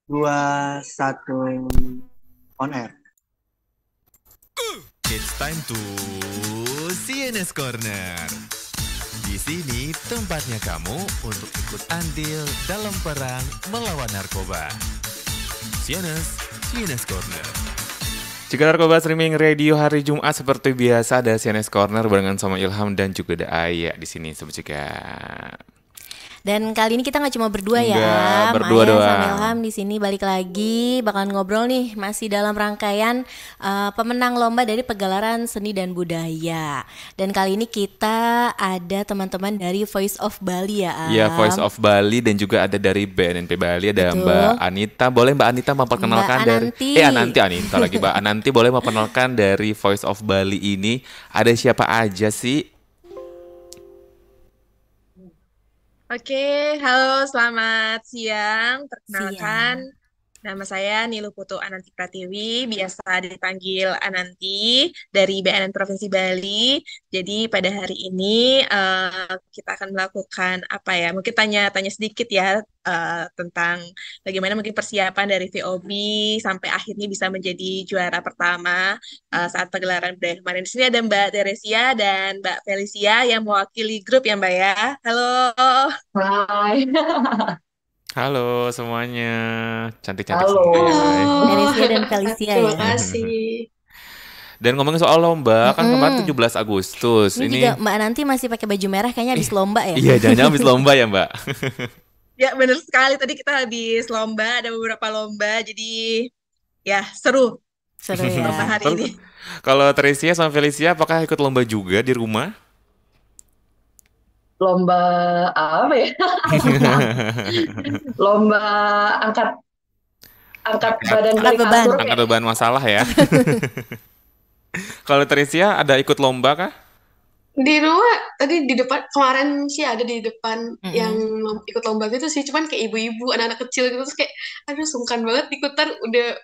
dua, satu, on air. It's time to CNS Corner. Di sini tempatnya kamu untuk ikut andil dalam perang melawan narkoba. CNS Corner. Jika narkoba streaming radio hari Jumat seperti biasa ada CNS Corner barengan sama Ilham dan juga ada Aya di sini Sobat Cika. Dan kali ini kita nggak cuma berdua ya, Nggak, berdua Maya doang. sama Ilham di sini balik lagi bakalan ngobrol nih masih dalam rangkaian pemenang lomba dari Pegelaran Seni dan Budaya. Dan kali ini kita ada teman-teman dari Voice of Bali ya, Am. Ya, Voice of Bali dan juga ada dari BNNP Bali ada Betul. Mbak Anita. Boleh Mbak Anita memperkenalkan Mbak dari Ananti. Anita lagi Mbak Ananti boleh memperkenalkan dari Voice of Bali ini ada siapa aja sih? Oke, halo, selamat siang. Perkenalkan, Siang. nama saya Nilu Putu Ananti Pratiwi, biasa dipanggil Ananti dari BNN Provinsi Bali. Jadi pada hari ini kita akan melakukan apa ya? Mungkin tanya-tanya sedikit ya tentang bagaimana mungkin persiapan dari VOB sampai akhirnya bisa menjadi juara pertama saat pegelaran budaya kemarin. Di sini ada Mbak Teresia dan Mbak Felicia yang mewakili grup ya Mbak ya. Halo. Hai, Halo semuanya. Cantik-cantik halo. semua ya. Hai. Teresia dan Felicia Terima ya. kasih. Dan ngomongin soal lomba kan kemarin Mm-mm. 17 Agustus. Ini juga Mbak Nanti masih pakai baju merah kayaknya habis lomba ya. Iya, jangan-jangan habis lomba ya, Mbak. Ya benar sekali, tadi kita habis lomba, ada beberapa lomba, jadi ya seru Seru lomba ya. hari Terus, ini. kalau Teresia sama Felicia apakah ikut lomba juga di rumah? Lomba apa ya? Lomba angkat angkat badan Angkat dari beban. kasur. Angkat beban masalah ya. Kalau Teresia ada ikut lomba kah? Di rumah tadi di depan kemarin sih ada di depan yang Mm-mm. ikut lomba gitu sih, cuman kayak ibu-ibu anak-anak kecil gitu terus kayak aduh sungkan banget ikutan, udah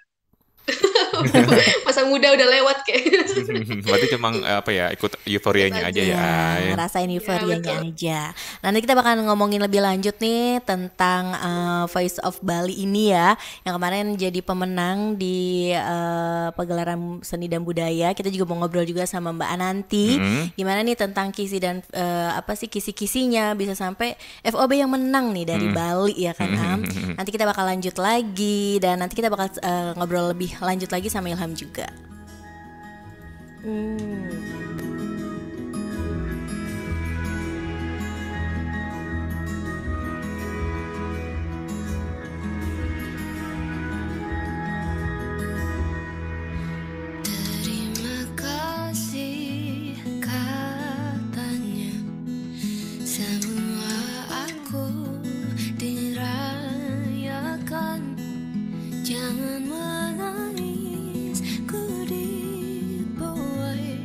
masa muda udah lewat kayak. Berarti cuma apa ya, ikut euforianya aja ya. Iya, Ay. ngerasain Ya euforianya betul. aja. Nanti kita bakal ngomongin lebih lanjut nih tentang Voice of Bali ini ya, yang kemarin jadi pemenang di Pegelaran Seni dan Budaya. Kita juga mau ngobrol juga sama Mbak Ananti, Mm-mm. gimana nih tentang kisi dan apa sih kisi-kisinya bisa sampai FOB yang menang nih dari Bali ya kan, Am. Nanti kita bakal lanjut lagi dan nanti kita bakal ngobrol lebih lanjut lagi sama Ilham juga. Terima kasih katanya, semua aku dirayakan. Jangan menangis, ku dibuai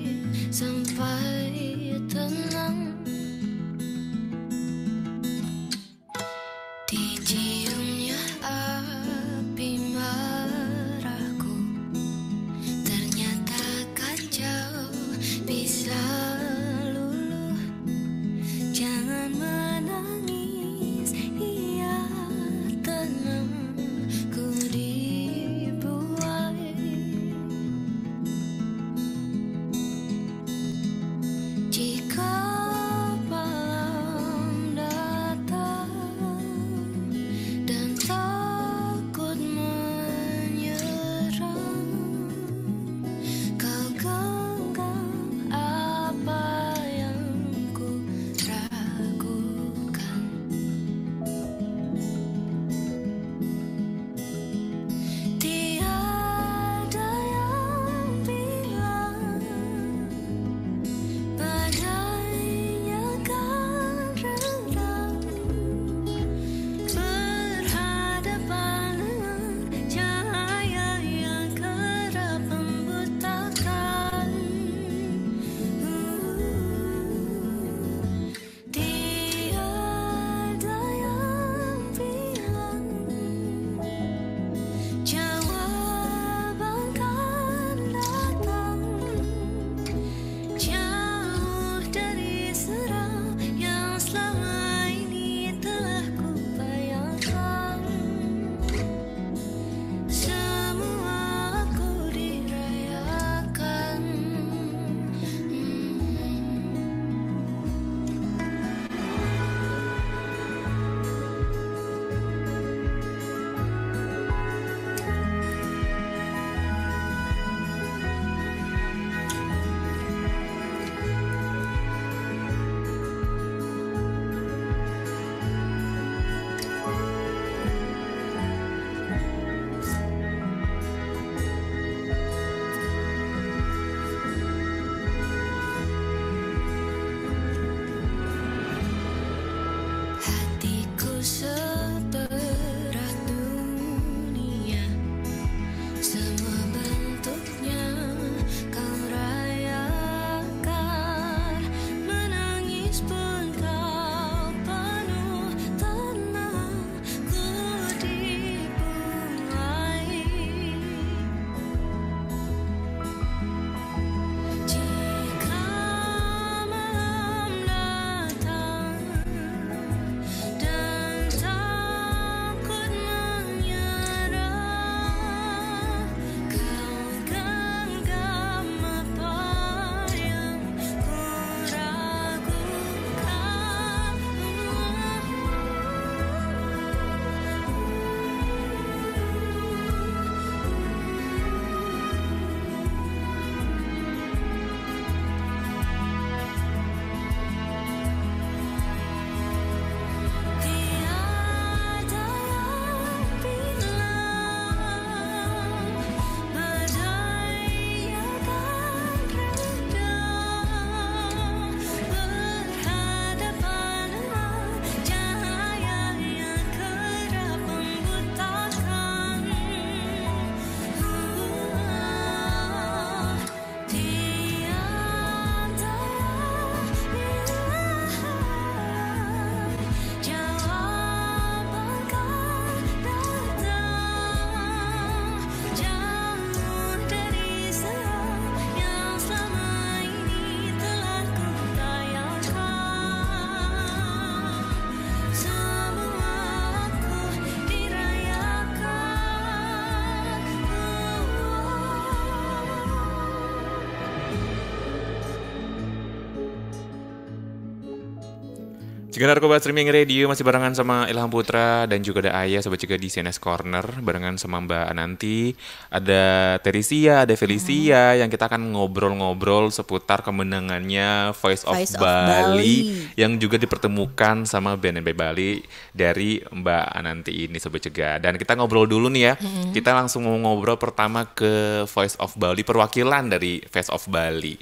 Juga Narkoba Streaming Radio masih barengan sama Ilham Putra dan juga ada Ayah, sobat juga di CNS Corner barengan sama Mbak Ananti. Ada Terisia, ada Felicia yang kita akan ngobrol-ngobrol seputar kemenangannya Voice of Voice of Bali yang juga dipertemukan sama BNNB Bali dari Mbak Ananti ini, sobat juga. Dan kita ngobrol dulu nih ya. Kita langsung mau ngobrol pertama ke Voice of Bali, perwakilan dari Voice of Bali.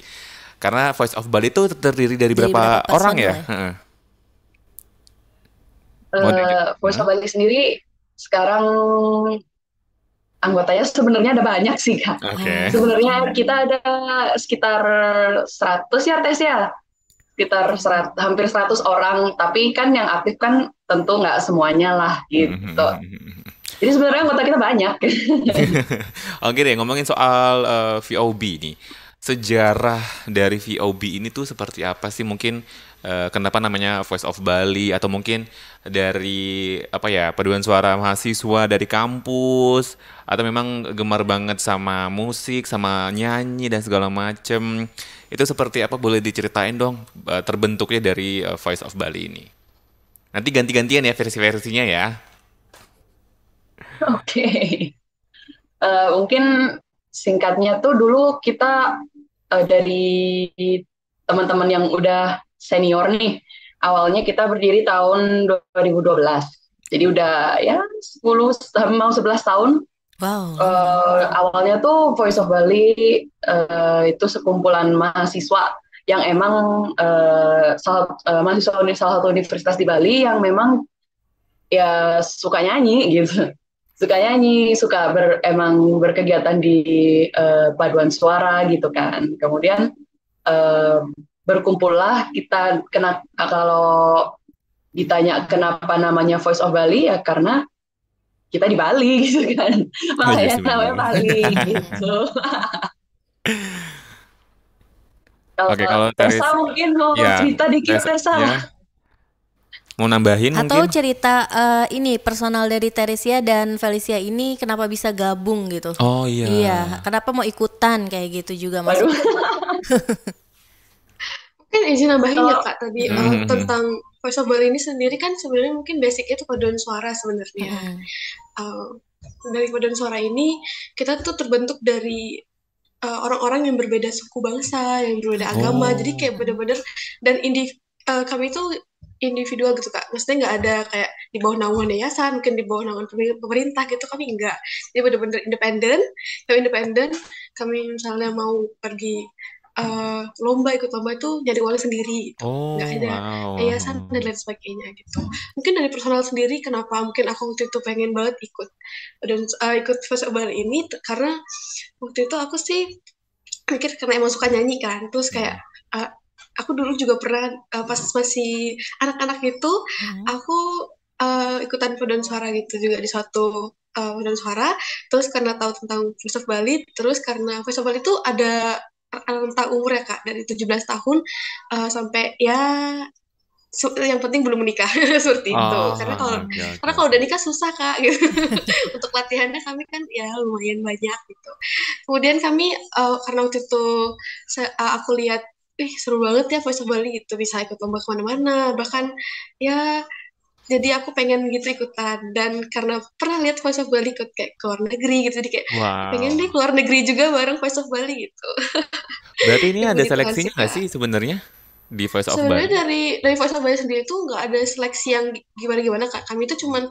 Karena Voice of Bali itu terdiri dari berapa orang ya? Voice of Bali sendiri sekarang anggotanya sebenarnya ada banyak sih Kak. Oke. Sebenarnya kita ada sekitar 100 ya Tes ya. Sekitar hampir 100 orang, tapi kan yang aktif kan tentu nggak semuanya lah gitu. Jadi sebenarnya anggota kita banyak. Oke deh, ngomongin soal VOB nih. Sejarah dari VOB ini tuh seperti apa sih? Mungkin kenapa namanya Voice of Bali, atau mungkin dari paduan suara mahasiswa dari kampus, atau memang gemar banget sama musik, sama nyanyi dan segala macem. Itu seperti apa, boleh diceritain dong terbentuknya dari Voice of Bali ini. Nanti ganti-gantian ya versi-versinya ya. Oke. Mungkin singkatnya tuh dulu kita dari teman-teman yang udah senior nih, awalnya kita berdiri tahun 2012. Jadi udah ya 10 mau 11 tahun. Wow. Awalnya tuh Voice of Bali itu sekumpulan mahasiswa yang emang mahasiswa salah satu universitas di Bali yang memang ya suka nyanyi gitu. Suka nyanyi, suka emang berkegiatan di paduan suara gitu kan. Kemudian berkumpullah kita, kalau ditanya kenapa namanya Voice of Bali, ya karena kita di Bali gitu kan. Makanya namanya Bali gitu. Kalau Tessa mungkin mau cerita dikit Tessa. Ya. Mau nambahin atau mungkin? cerita ini personal dari Terisia dan Felicia ini kenapa bisa gabung gitu? Oh iya. Iya, kenapa mau ikutan kayak gitu juga Mas? Mungkin izin nambahin ya Kak tadi tentang Voice of Bali ini sendiri kan sebenarnya mungkin basicnya itu paduan suara sebenarnya. Dari paduan suara ini kita tuh terbentuk dari orang-orang yang berbeda suku bangsa, yang berbeda agama, jadi kayak benar-benar dan kami itu individual gitu Kak, maksudnya nggak ada kayak di bawah naungan yayasan, mungkin di bawah naungan pemerintah gitu, kami enggak. Jadi benar-benar independen. Kami misalnya mau pergi lomba, ikut lomba itu nyari uang sendiri gitu. Nggak ada yayasan dan lain sebagainya gitu. Mungkin dari personal sendiri kenapa mungkin aku waktu itu pengen banget ikut Voice of Bali ini, karena waktu itu aku sih mikir karena emang suka nyanyi kan, terus kayak aku dulu juga pernah pas masih anak-anak itu aku ikutan paduan suara gitu juga di suatu paduan suara, terus karena tahu tentang Voice of Bali, terus karena Voice of Bali itu ada rentang umur ya Kak, dari 17 tahun sampai ya yang penting belum menikah seperti itu. Karena kalau udah nikah susah Kak gitu. Untuk latihannya kami kan ya lumayan banyak gitu. Kemudian kami karena waktu itu aku lihat seru banget ya Voice of Bali gitu, bisa ikut lomba kemana-mana, bahkan ya jadi aku pengen gitu ikutan. Dan karena pernah lihat Voice of Bali ikut kayak ke luar negeri gitu, jadi kayak pengen deh keluar negeri juga bareng Voice of Bali gitu. Berarti ini ada seleksinya nggak sih sebenarnya di Voice of Bali? Sebenarnya dari Voice of Bali sendiri itu nggak ada seleksi yang gimana-gimana Kak. Kami itu cuma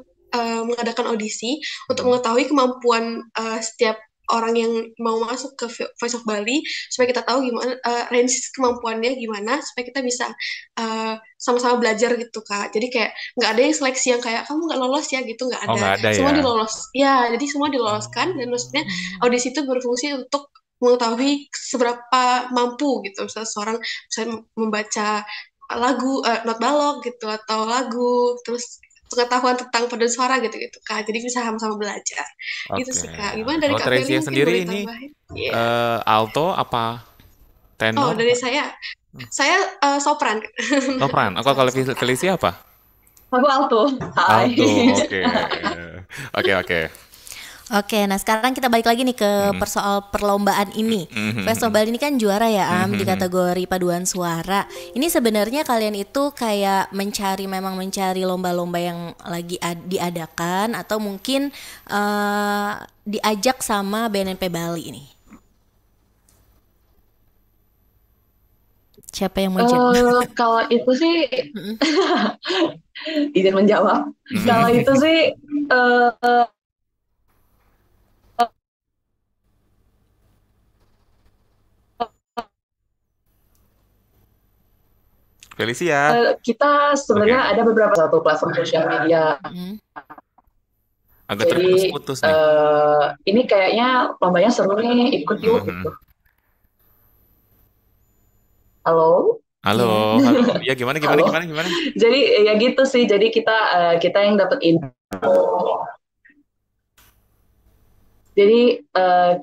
mengadakan audisi untuk mengetahui kemampuan setiap orang yang mau masuk ke Voice of Bali, supaya kita tahu gimana range kemampuannya gimana, supaya kita bisa sama-sama belajar gitu Kak. Jadi kayak nggak ada yang seleksi yang kayak kamu nggak lolos ya gitu, nggak ada. Nggak ada semua ya? dilolos ya, jadi semua diloloskan. Dan maksudnya audisi itu berfungsi untuk mengetahui seberapa mampu gitu, misalnya seorang bisa membaca lagu not balok gitu atau lagu, terus pengetahuan tentang paduan suara gitu Kak, jadi bisa sama-sama belajar. Gitu sih Kak. Gimana dari Kak Teresa Feli sendiri mungkin ini tambahin? alto apa tenor? Dari saya sopran. Sopran. Kalau Felicia apa? Aku alto. Alto. Oke. Oke, nah sekarang kita balik lagi nih ke persoal perlombaan ini. Voice of Bali ini kan juara ya di kategori paduan suara. Ini sebenarnya kalian itu kayak mencari lomba-lomba yang lagi diadakan atau mungkin diajak sama BNNP Bali ini. Siapa yang mau jawab? Kalau itu sih izin menjawab. Kalau itu sih Felicia, kita sebenarnya ada beberapa satu platform sosial media. agak Jadi terputus-putus nih. ini kayaknya lombanya seru nih, ikut yuk gitu. Halo? Halo. Ya gimana? Halo. Jadi ya gitu sih. Jadi kita yang dapat info. Jadi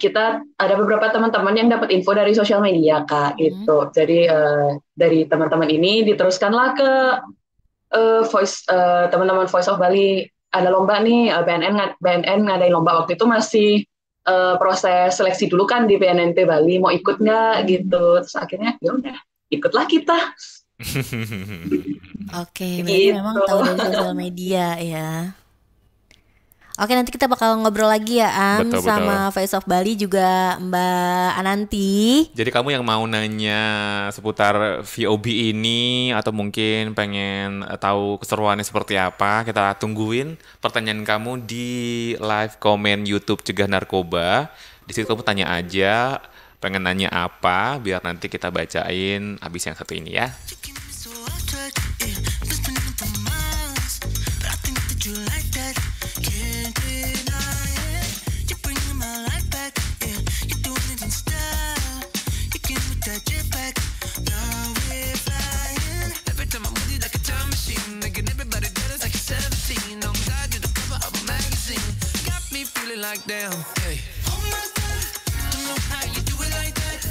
kita ada beberapa teman-teman yang dapat info dari sosial media Kak gitu. Jadi dari teman-teman ini diteruskanlah ke teman-teman Voice of Bali. Ada lomba nih, BNN ngadain lomba waktu itu masih proses seleksi dulu kan di BNNP Bali, mau ikut nggak gitu. Terus akhirnya ya udah ikutlah kita. Oke, berarti Gitu. memang tahu dari sosial media ya. Oke, nanti kita bakal ngobrol lagi ya Betul. sama Voice of Bali juga Mbak Ananti. Jadi kamu yang mau nanya seputar VOB ini atau mungkin pengen tahu keseruannya seperti apa, kita tungguin pertanyaan kamu di live komen YouTube Cegah Narkoba. Di situ kamu tanya aja, pengen nanya apa, biar nanti kita bacain habis yang satu ini ya. Like damn, hey. Oh my God, don't know how you do it like that.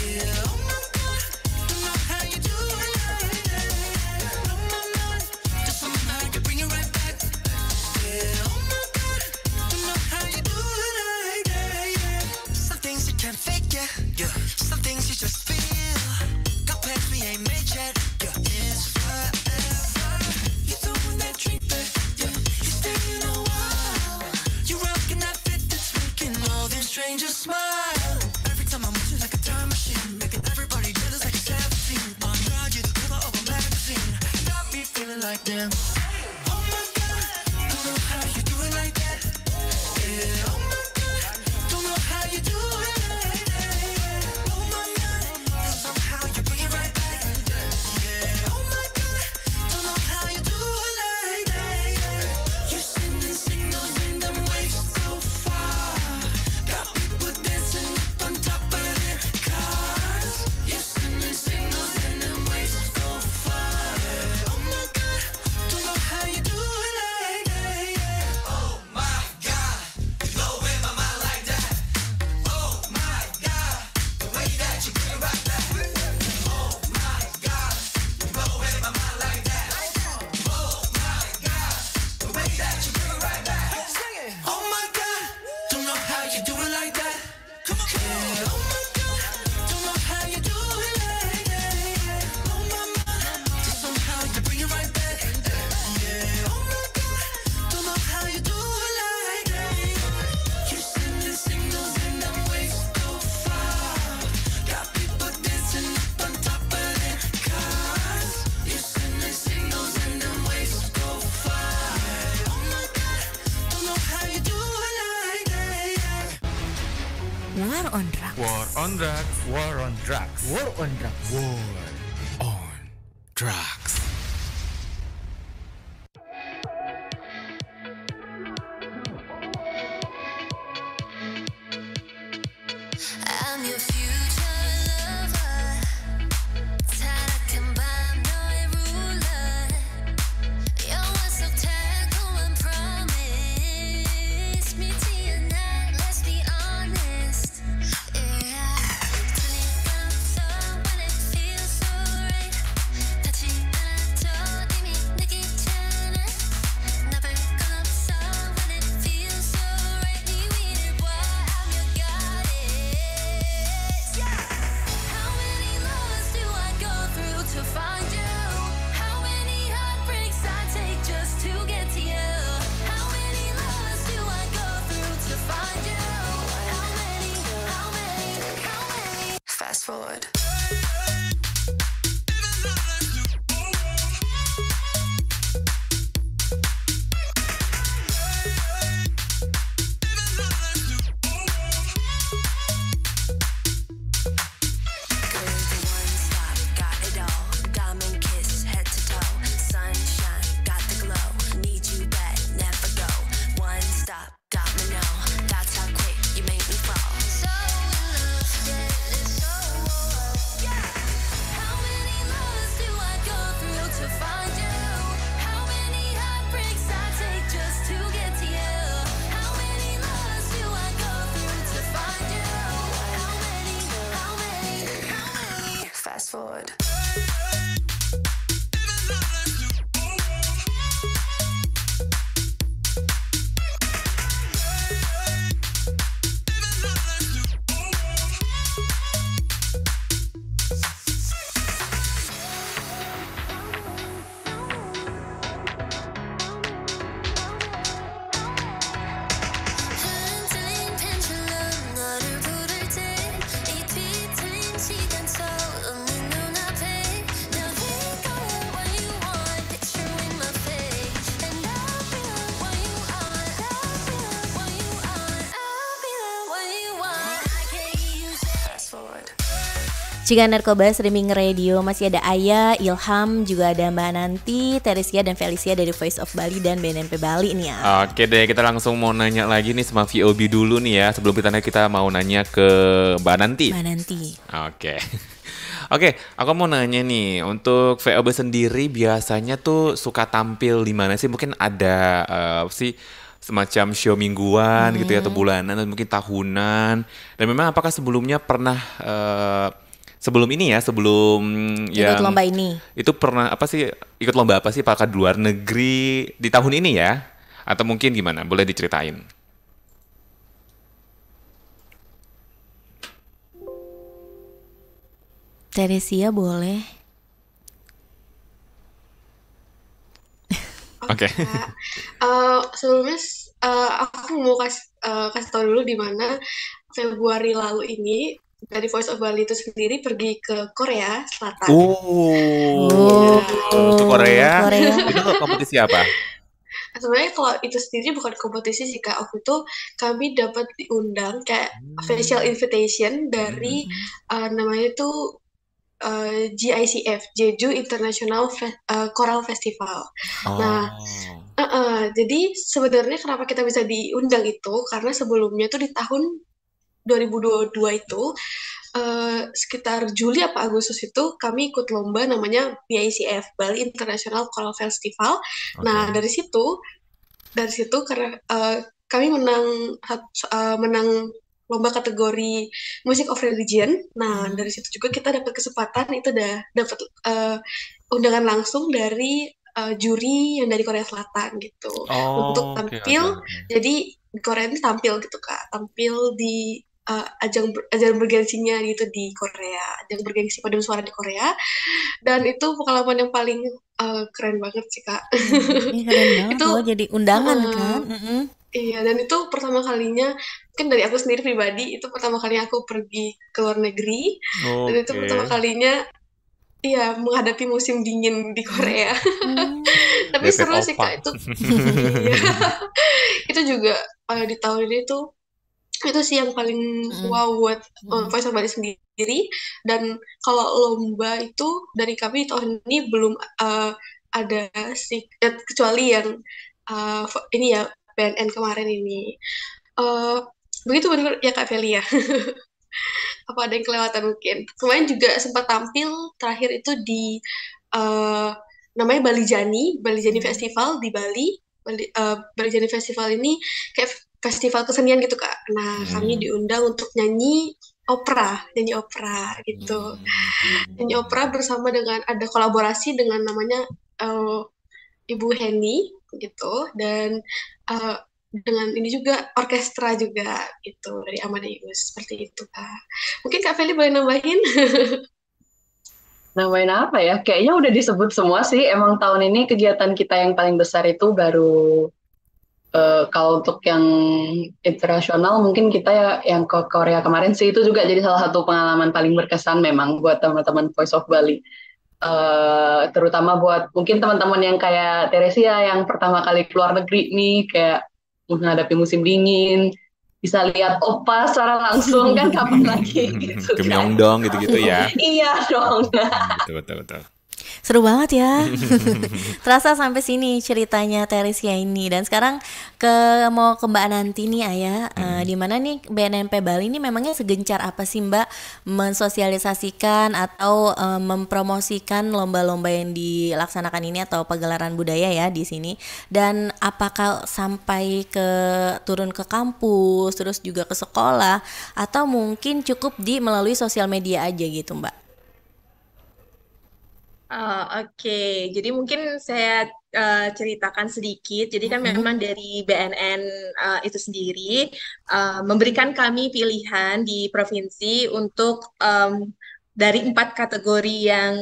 Yeah, oh my God, don't know how you do it like that. Oh my God, just somehow you bring it right back. Yeah, oh my God, don't know how you do it like that. Yeah. Some things you can't fake, yeah. Some things you just feel. Got plans we ain't made yet. Yeah, it's forever. You throwing that drink back, yeah. You staying a while. You rocking that fit that's making all these strangers smile. Every time I'm with you like a time machine, making everybody jealous like a 17. On God, you're the cover of a magazine. Got me feeling like damn. Oh my God, don't know how you do it like that. Yeah, oh my God, don't know how you do it like that. Yeah, oh my God, somehow you bring it right back. Yeah, oh my God, don't know how you do it like that. Yeah, you sending signals in them waves so far. Got people dancing up on top of their cars. You sending signals in them waves so far. Oh my God, don't know how you do it like that. Yeah. Oh my God, you blowing my mind like that. Oh my God, the way that you bring it right back. Oh my God, you blowing my mind like that. Oh my God, the way that you bring it right back. Sing it. Oh my God, don't know how you do it like that. Come on, yeah. Oh my God, don't know how you do it like that. Yeah. Oh my God, just somehow you bring it right back. Yeah. Oh my God, don't know how you do it like that. You sending signals in them waves so far. Got people dancing up on top of their cars. You sending signals in them waves so far. Oh my God, don't know how you do it like that. War on Drugs. War on drugs. War on drugs. War on drugs. I'm your future lover. 타락한 너의 ruler. Your words so tackle and promise. 믿지 않아, let's be honest. Yeah. Turning up so when it feels so right. 닿지 않아 forward. 흔들린 펜슬로 너를 부를 때 이 뒤틀린 시간 속 없는 눈앞에 널 이끌어 what you want picture in my face and I'll be like what you are I'll be like what you are I can't hear you say fast forward. Jika Narkoba Streaming Radio masih ada Aya, Ilham, juga ada Mbak Nanti, Teresia dan Felicia dari Voice of Bali dan BNNP Bali nih ya. Oke deh, kita langsung mau nanya lagi nih sama VOB dulu nih ya. Sebelum kita mau nanya ke Mbak Nanti. Mbak Nanti. Oke. Oke, aku mau nanya nih, untuk VOB sendiri biasanya tuh suka tampil di mana sih? Mungkin ada sih semacam show mingguan gitu ya, atau bulanan, atau mungkin tahunan. Dan memang apakah sebelumnya pernah sebelum ini ya, sebelum Ikut lomba ini. itu pernah ikut lomba apa sih? Apakah di luar negeri di tahun ini ya? Atau mungkin gimana? Boleh diceritain? Teresia boleh. Oke. Sebelumnya aku mau kasih tahu dulu di mana Februari lalu ini dari Voice of Bali itu sendiri pergi ke Korea Selatan. Ke Korea. Korea. Itu kompetisi apa? Sebenarnya kalau itu sendiri bukan kompetisi sih Kak. Waktu itu kami dapat diundang kayak official invitation dari namanya itu GICF, Jeju International Choral Festival. Nah, jadi sebenarnya kenapa kita bisa diundang itu karena sebelumnya tuh di tahun 2022 itu sekitar Juli apa Agustus itu kami ikut lomba namanya BICF, Bali International Choral Festival. Nah, dari situ karena kami menang lomba kategori Music of Religion. Nah, dari situ juga kita dapat kesempatan itu dapat undangan langsung dari juri yang dari Korea Selatan gitu untuk tampil. Jadi di Korea ini tampil gitu Kak, tampil di ajang bergengsinya gitu di Korea, ajang bergengsi paduan suara di Korea, dan itu pengalaman yang paling keren banget sih Kak. Ini keren banget Itu, loh jadi undangan kan. Iya, dan itu pertama kalinya, mungkin dari aku sendiri pribadi, itu pertama kalinya aku pergi ke luar negeri, dan itu pertama kalinya iya menghadapi musim dingin di Korea. Tapi DP seru sih opa. Kak itu. Iya. Itu juga di tahun ini tuh itu sih yang paling wow buat Voice of Bali sendiri. Dan kalau lomba itu dari kami tahun ini belum ada sih, kecuali yang ini ya BNN kemarin ini. Begitu benar ya Kak Feli ya. Apa ada yang kelewatan mungkin? Kemarin juga sempat tampil terakhir itu di namanya Bali Jani Festival di Bali. Bali Jani Festival ini kayak festival kesenian gitu Kak. Nah, kami diundang untuk nyanyi opera gitu. Nyanyi opera bersama dengan ada kolaborasi dengan namanya Ibu Heni gitu, dan dengan ini juga orkestra juga gitu dari Amadeus, seperti itu Kak. Mungkin Kak Feli boleh nambahin? Nambahin apa ya? Kayaknya udah disebut semua sih. Emang tahun ini kegiatan kita yang paling besar itu baru kalau untuk yang internasional mungkin kita ya yang ke Korea kemarin sih, itu juga jadi salah satu pengalaman paling berkesan memang buat teman-teman Voice of Bali. Terutama buat mungkin teman-teman yang kayak Teresia yang pertama kali keluar negeri nih, kayak menghadapi musim dingin, bisa lihat opa secara langsung kan kapan lagi gitu Kim kan. Yong Dong gitu-gitu ya. Iya dong. Betul. Seru banget ya. Terasa sampai sini ceritanya Teresia ini. Dan sekarang mau ke Mbak Nanti nih Ayah. Di mana nih BNNP Bali ini memangnya segencar apa sih Mbak mensosialisasikan atau mempromosikan lomba-lomba yang dilaksanakan ini atau pagelaran budaya ya di sini. Dan apakah sampai turun ke kampus, terus juga ke sekolah, atau mungkin cukup melalui sosial media aja gitu Mbak? Oke, jadi mungkin saya ceritakan sedikit. Jadi kan Mm-mm. memang dari BNN itu sendiri memberikan kami pilihan di provinsi untuk dari 4 kategori yang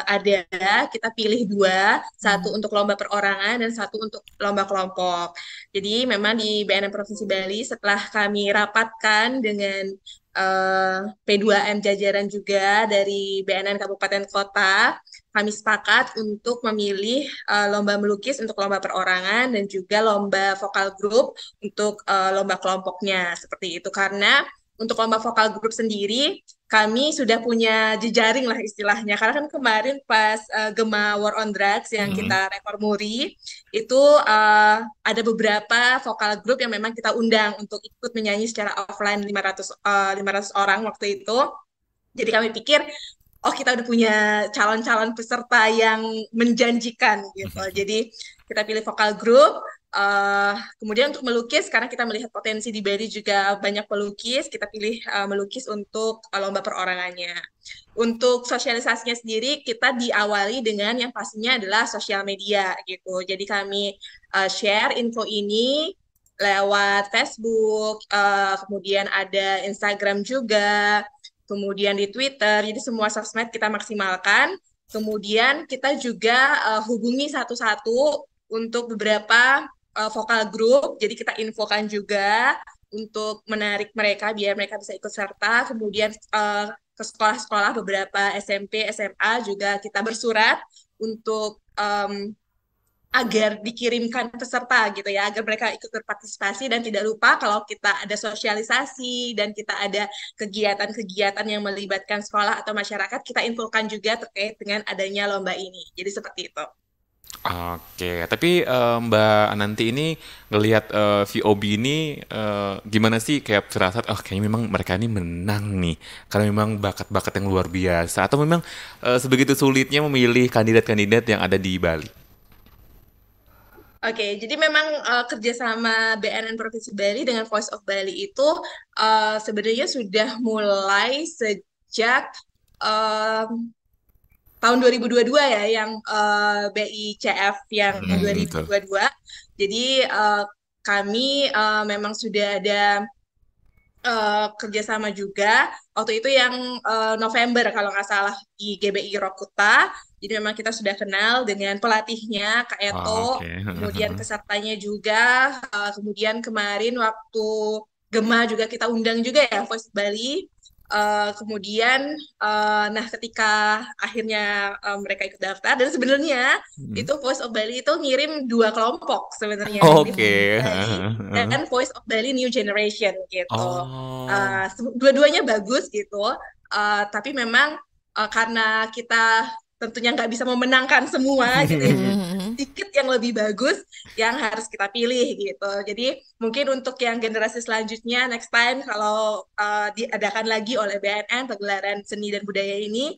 ada, kita pilih 2, satu untuk lomba perorangan dan satu untuk lomba kelompok. Jadi memang di BNN Provinsi Bali setelah kami rapatkan dengan P2M jajaran juga dari BNN Kabupaten Kota, kami sepakat untuk memilih lomba melukis untuk lomba perorangan dan juga lomba vokal grup untuk lomba kelompoknya seperti itu. Karena untuk lomba vokal grup sendiri kami sudah punya jejaring lah istilahnya. Karena kan kemarin pas Gema War on Drugs yang kita rekor muri itu ada beberapa vokal grup yang memang kita undang untuk ikut menyanyi secara offline 500 orang waktu itu. Jadi kami pikir, oh kita udah punya calon-calon peserta yang menjanjikan gitu. Jadi kita pilih vokal grup. Kemudian untuk melukis, karena kita melihat potensi di Bali juga banyak pelukis, kita pilih melukis untuk lomba perorangannya. Untuk sosialisasinya sendiri, kita diawali dengan yang pastinya adalah sosial media gitu. Jadi kami share info ini lewat Facebook, kemudian ada Instagram juga, kemudian di Twitter, jadi semua sosmed kita maksimalkan. Kemudian kita juga hubungi satu-satu untuk beberapa vokal grup, jadi kita infokan juga untuk menarik mereka biar mereka bisa ikut serta. Kemudian ke sekolah-sekolah beberapa SMP, SMA juga kita bersurat untuk agar dikirimkan peserta gitu ya, agar mereka ikut berpartisipasi. Dan tidak lupa kalau kita ada sosialisasi dan kita ada kegiatan-kegiatan yang melibatkan sekolah atau masyarakat, kita infokan juga terkait dengan adanya lomba ini. Jadi seperti itu. Oke, tapi Mbak Ananti ini ngelihat VOB ini gimana sih, kayak firasat, oh kayaknya memang mereka ini menang nih, karena memang bakat-bakat yang luar biasa, atau memang sebegitu sulitnya memilih kandidat-kandidat yang ada di Bali? Oke, jadi memang kerjasama BNN Provinsi Bali dengan Voice of Bali itu sebenarnya sudah mulai sejak tahun 2022 ya, yang BICF yang Betul. 2022. Jadi kami memang sudah ada kerjasama juga. Waktu itu yang November kalau nggak salah di GBI Rokuta. Jadi memang kita sudah kenal dengan pelatihnya, Kak Eto, Oke. kemudian pesertanya juga. Kemudian kemarin waktu Gema juga kita undang juga ya, Voice Bali. Kemudian, nah ketika akhirnya mereka ikut daftar, dan sebenarnya itu Voice of Bali itu ngirim 2 kelompok sebenarnya, Oke. Ngirim Bali dan Voice of Bali New Generation gitu. Oh. Dua-duanya bagus gitu, tapi memang karena kita tentunya nggak bisa memenangkan semua gitu ya, sedikit yang lebih bagus yang harus kita pilih gitu. Jadi mungkin untuk yang generasi selanjutnya, next time kalau diadakan lagi oleh BNN pagelaran seni dan budaya ini,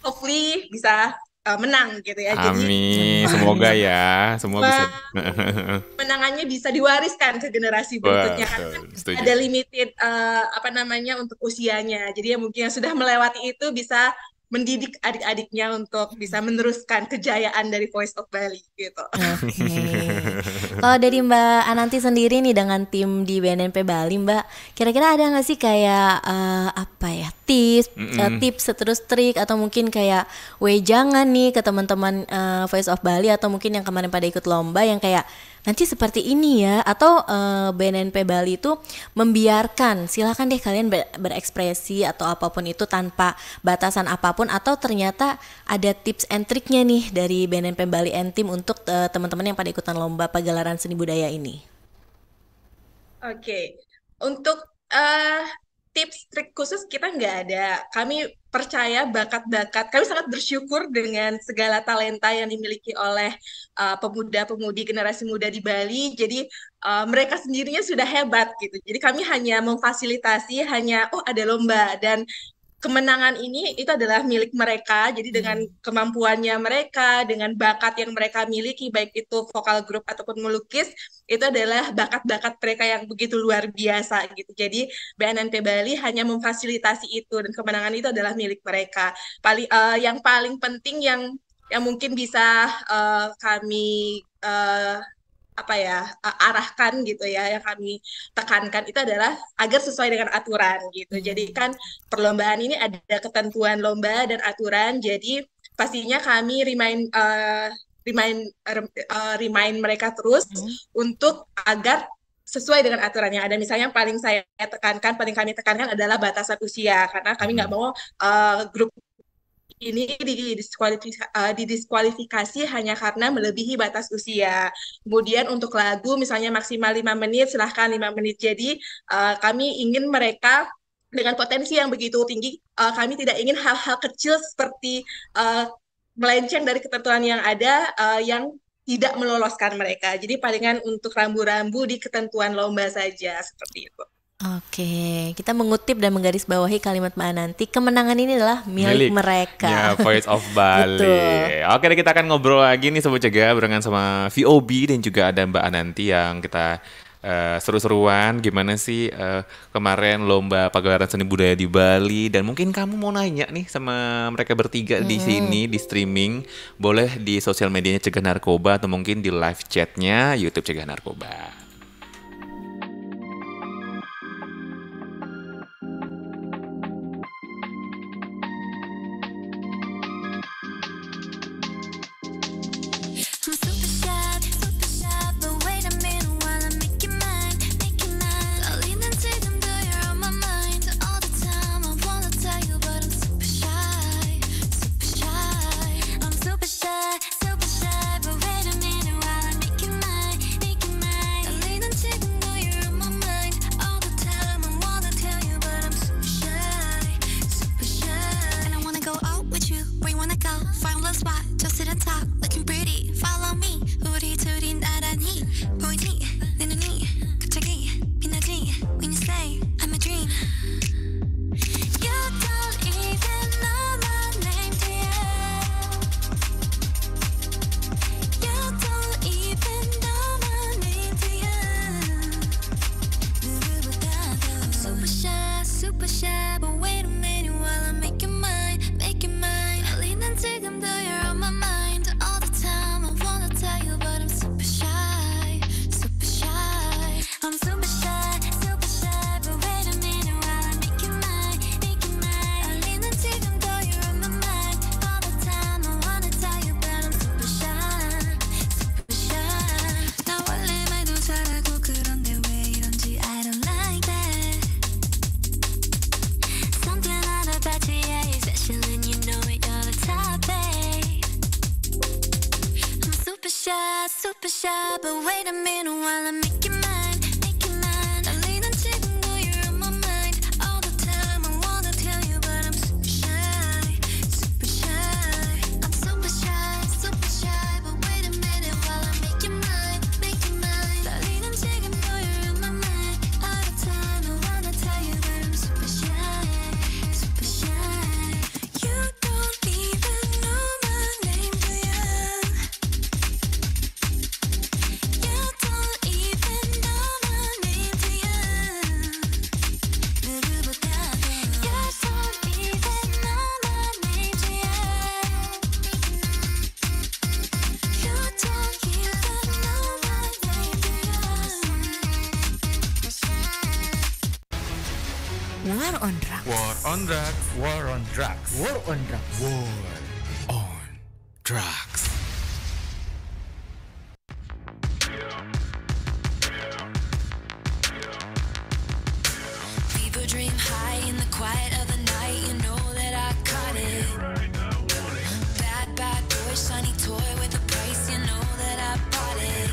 hopefully bisa menang gitu ya. Jadi Amin, semoga ya, semua bisa. menangannya bisa diwariskan ke generasi berikutnya, karena Betul, kan setuju. ada limited apa namanya untuk usianya. Jadi yang mungkin yang sudah melewati itu bisa mendidik adik-adiknya untuk bisa meneruskan kejayaan dari Voice of Bali gitu. Oke. Kalau dari Mbak Ananti sendiri nih dengan tim di BNNP Bali, Mbak, kira-kira ada nggak sih kayak apa ya, tips terus trik, atau mungkin kayak wejangan nih ke teman-teman Voice of Bali atau mungkin yang kemarin pada ikut lomba yang kayak nanti seperti ini ya, atau BNNP Bali itu membiarkan silakan deh kalian berekspresi atau apapun itu tanpa batasan apapun, atau ternyata ada tips and triknya nih dari BNNP Bali and Team untuk teman-teman yang pada ikutan lomba pagelaran seni budaya ini? Oke, untuk tips trik khusus kita nggak ada. Kami percaya bakat-bakat, kami sangat bersyukur dengan segala talenta yang dimiliki oleh pemuda-pemudi generasi muda di Bali. Jadi mereka sendirinya sudah hebat gitu. Jadi kami hanya memfasilitasi, hanya oh ada lomba, dan kemenangan ini itu adalah milik mereka. Jadi dengan kemampuannya mereka, dengan bakat yang mereka miliki, baik itu vokal grup ataupun melukis, itu adalah bakat-bakat mereka yang begitu luar biasa gitu. Jadi BNNP Bali hanya memfasilitasi itu dan kemenangan itu adalah milik mereka. Yang paling penting yang mungkin bisa kami arahkan gitu ya, yang kami tekankan itu adalah agar sesuai dengan aturan gitu. Jadi kan perlombaan ini ada ketentuan lomba dan aturan, jadi pastinya kami remind mereka terus untuk agar sesuai dengan aturan yang ada. Misalnya yang paling kami tekankan adalah batasan usia, karena kami nggak mau grup ini didiskualifikasi hanya karena melebihi batas usia. Kemudian untuk lagu misalnya maksimal 5 menit, silahkan 5 menit. Jadi kami ingin mereka dengan potensi yang begitu tinggi, kami tidak ingin hal-hal kecil seperti melenceng dari ketentuan yang ada yang tidak meloloskan mereka. Jadi palingan untuk rambu-rambu di ketentuan lomba saja, seperti itu. Oke, kita mengutip dan menggarisbawahi kalimat Mbak Ananti, kemenangan ini adalah milik mereka. Ya, Voice of Bali. Betul. Oke, kita akan ngobrol lagi nih Sobat Cegah barengan sama VOB dan juga ada Mbak Ananti yang kita seru-seruan gimana sih kemarin lomba pagelaran seni budaya di Bali, dan mungkin kamu mau nanya nih sama mereka bertiga di sini di streaming, boleh di sosial medianya Cegah Narkoba atau mungkin di live chatnya YouTube Cegah Narkoba. I'm super shy, but wait a minute while I make you mine. Darling, take them though you're on my mind all the time. I wanna tell you, but I'm super shy. I'm super shy, but wait a minute while I make you mine. Darling, take them though you're on my mind all the time. I wanna tell you, but I'm super shy. And I wanna go out with you, where you wanna go? Find a little spot, just sit and talk, looking pretty. Follow me, 우리 둘이 나란히 보이지 내 눈이 갑자기 빛나지 when you say I'm a dream. You don't even know my name, dear. You don't even know my name, dear. 누구보다도 I'm super shy, but wait a minute while I make you mine. 알리는 지금도 you're on my mind all the time. I wanna tell you, but I'm super shy. I'm super shy, but wait a minute while I make you mine. 알리는 지금도 you're on my mind all the time. I wanna tell you, but I'm super shy. 나 원래 말도 잘하고 그런데 왜 이런지 I don't like that. Something out about you, yeah, you're special and you know it, you're the top, babe. I'm super shy, but wait a minute while I make you mine. 달리는 지금도 you're on my mind all the time. I wanna tell you, but I'm super shy. I'm super shy, but wait a minute while I make you mine. 달리는 지금도 you're on my mind all the time. I wanna tell you, but I'm super shy. You don't even know my name, do you? You don't even know my name, do you? 누구보다도 You don't even know my name, do you? You don't even know my name, do you? War on Drugs. War on drugs. War on drugs. War on drugs. Fever dream high in the quiet of the night. You know that I caught it. Bad boy, shiny toy with a price. You know that I bought it.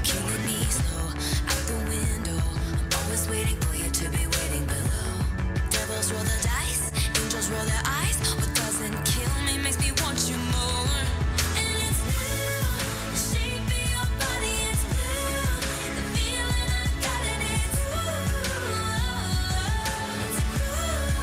Killing me slow out the window. I'm always waiting for you to be waiting below. Devils roll the dice, angels roll their eyes. What doesn't kill me makes me want you more. And it's blue, the shape of your body is blue. The feeling I got it is blue. It's cruel,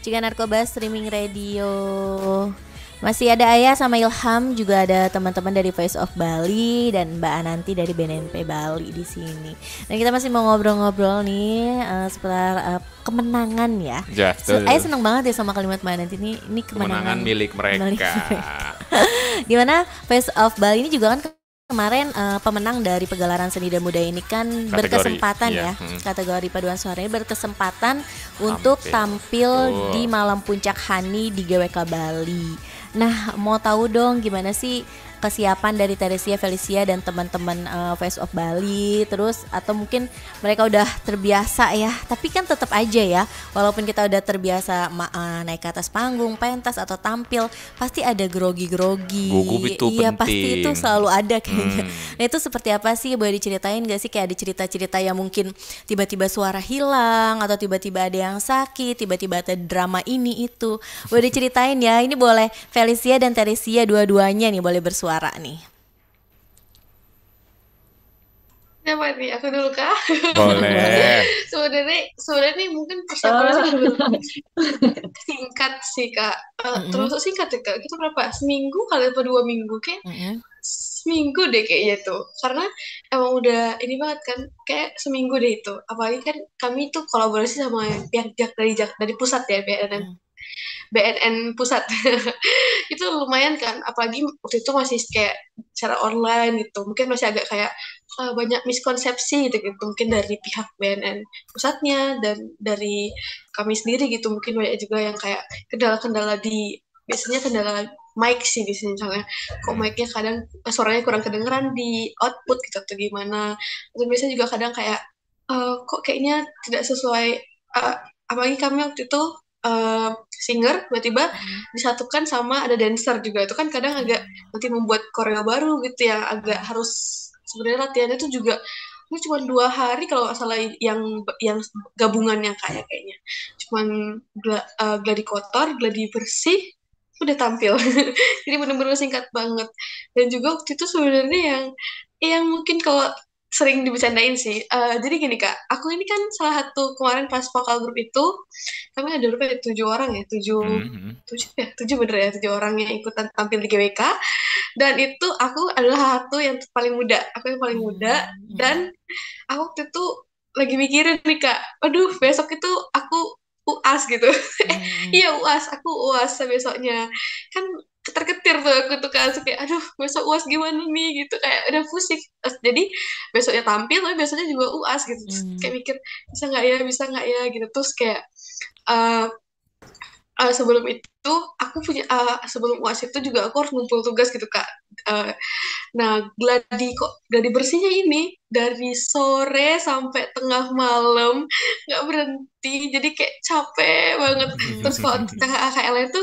juga Narkoba Streaming Radio. Masih ada Ayah sama Ilham, juga ada teman-teman dari Voice of Bali dan Mbak Ananti dari BNNP Bali di sini. Dan kita masih mau ngobrol-ngobrol nih seputar kemenangan ya. Ayah seneng banget ya sama kalimat Mbak Ananti ini. Ini kemenangan milik mereka. Dimana Voice of Bali ini juga kan kemarin pemenang dari pegelaran seni dan budaya ini kan berkesempatan ya, kategori paduan suara ini berkesempatan untuk tampil di Malam Puncak Hani di GWK Bali. Nah, mau tahu dong gimana sih kesiapan dari Teresia, Felicia dan teman-teman Voice of Bali, terus atau mungkin mereka udah terbiasa ya, tapi kan tetap aja ya, walaupun kita udah terbiasa naik ke atas panggung, pentas atau tampil, pasti ada grogi-grogi. Gugup itu iya, penting. pasti itu selalu ada kayaknya. Nah, itu seperti apa sih? Boleh diceritain gak sih, kayak ada cerita-cerita yang mungkin tiba-tiba suara hilang atau tiba-tiba ada yang sakit, tiba-tiba ada drama ini itu. Boleh diceritain ya. Ini boleh Felicia dan Teresia dua-duanya nih boleh bersuara nih. Apa nih? Aku dulu kah? Boleh. Sebenarnya nih mungkin persiapannya singkat sih Kak. Termasuk singkat ya Kak. Itu berapa? Seminggu kali apa 2 minggu kayak? Seminggu deh kayaknya tuh. Karena emang udah ini banget kan. Kayak seminggu deh itu. Apalagi kan kami tuh kolaborasi sama pihak dari pusat ya, BNN pusat. Itu lumayan kan, apalagi waktu itu masih kayak secara online gitu, mungkin masih agak kayak banyak miskonsepsi gitu mungkin dari pihak BNN pusatnya dan dari kami sendiri gitu, mungkin banyak juga yang kayak kendala-kendala biasanya kendala mic sih biasanya, misalnya kok mic-nya kadang suaranya kurang kedengeran di output gitu atau gimana, atau biasanya juga kadang kayak kok kayaknya tidak sesuai, apalagi kami waktu itu singer tiba-tiba disatukan sama ada dancer juga, itu kan kadang agak nanti membuat koreo baru gitu ya, agak harus sebenarnya latihannya tuh juga ini cuma 2 hari kalau nggak salah, yang gabungannya kayaknya cuman gladi kotor, gladi bersih udah tampil. Jadi bener-bener singkat banget. Dan juga waktu itu sebenarnya yang mungkin kalau sering dibercandain sih. Jadi gini Kak, aku ini kan salah satu kemarin pas vokal grup itu, kami ada berapa ya? 7 orang ya, 7 bener ya, 7 orang yang ikutan tampil di GWK. Dan itu aku adalah satu yang paling muda, aku yang paling muda, dan aku waktu itu lagi mikirin nih Kak, aduh besok itu aku UAS gitu. Iya UAS, aku UAS besoknya. Kan ketar-ketir tuh aku tuh kan, kayak aduh besok UAS gimana nih gitu, kayak udah pusing. Jadi besoknya tampil tapi besoknya juga UAS gitu. Terus kayak mikir bisa nggak ya gitu. Terus kayak sebelum itu aku punya sebelum UAS itu juga aku harus ngumpul tugas gitu Kak. Nah gladi bersihnya ini dari sore sampai tengah malam nggak berhenti, jadi kayak capek banget. Terus kalau KKL itu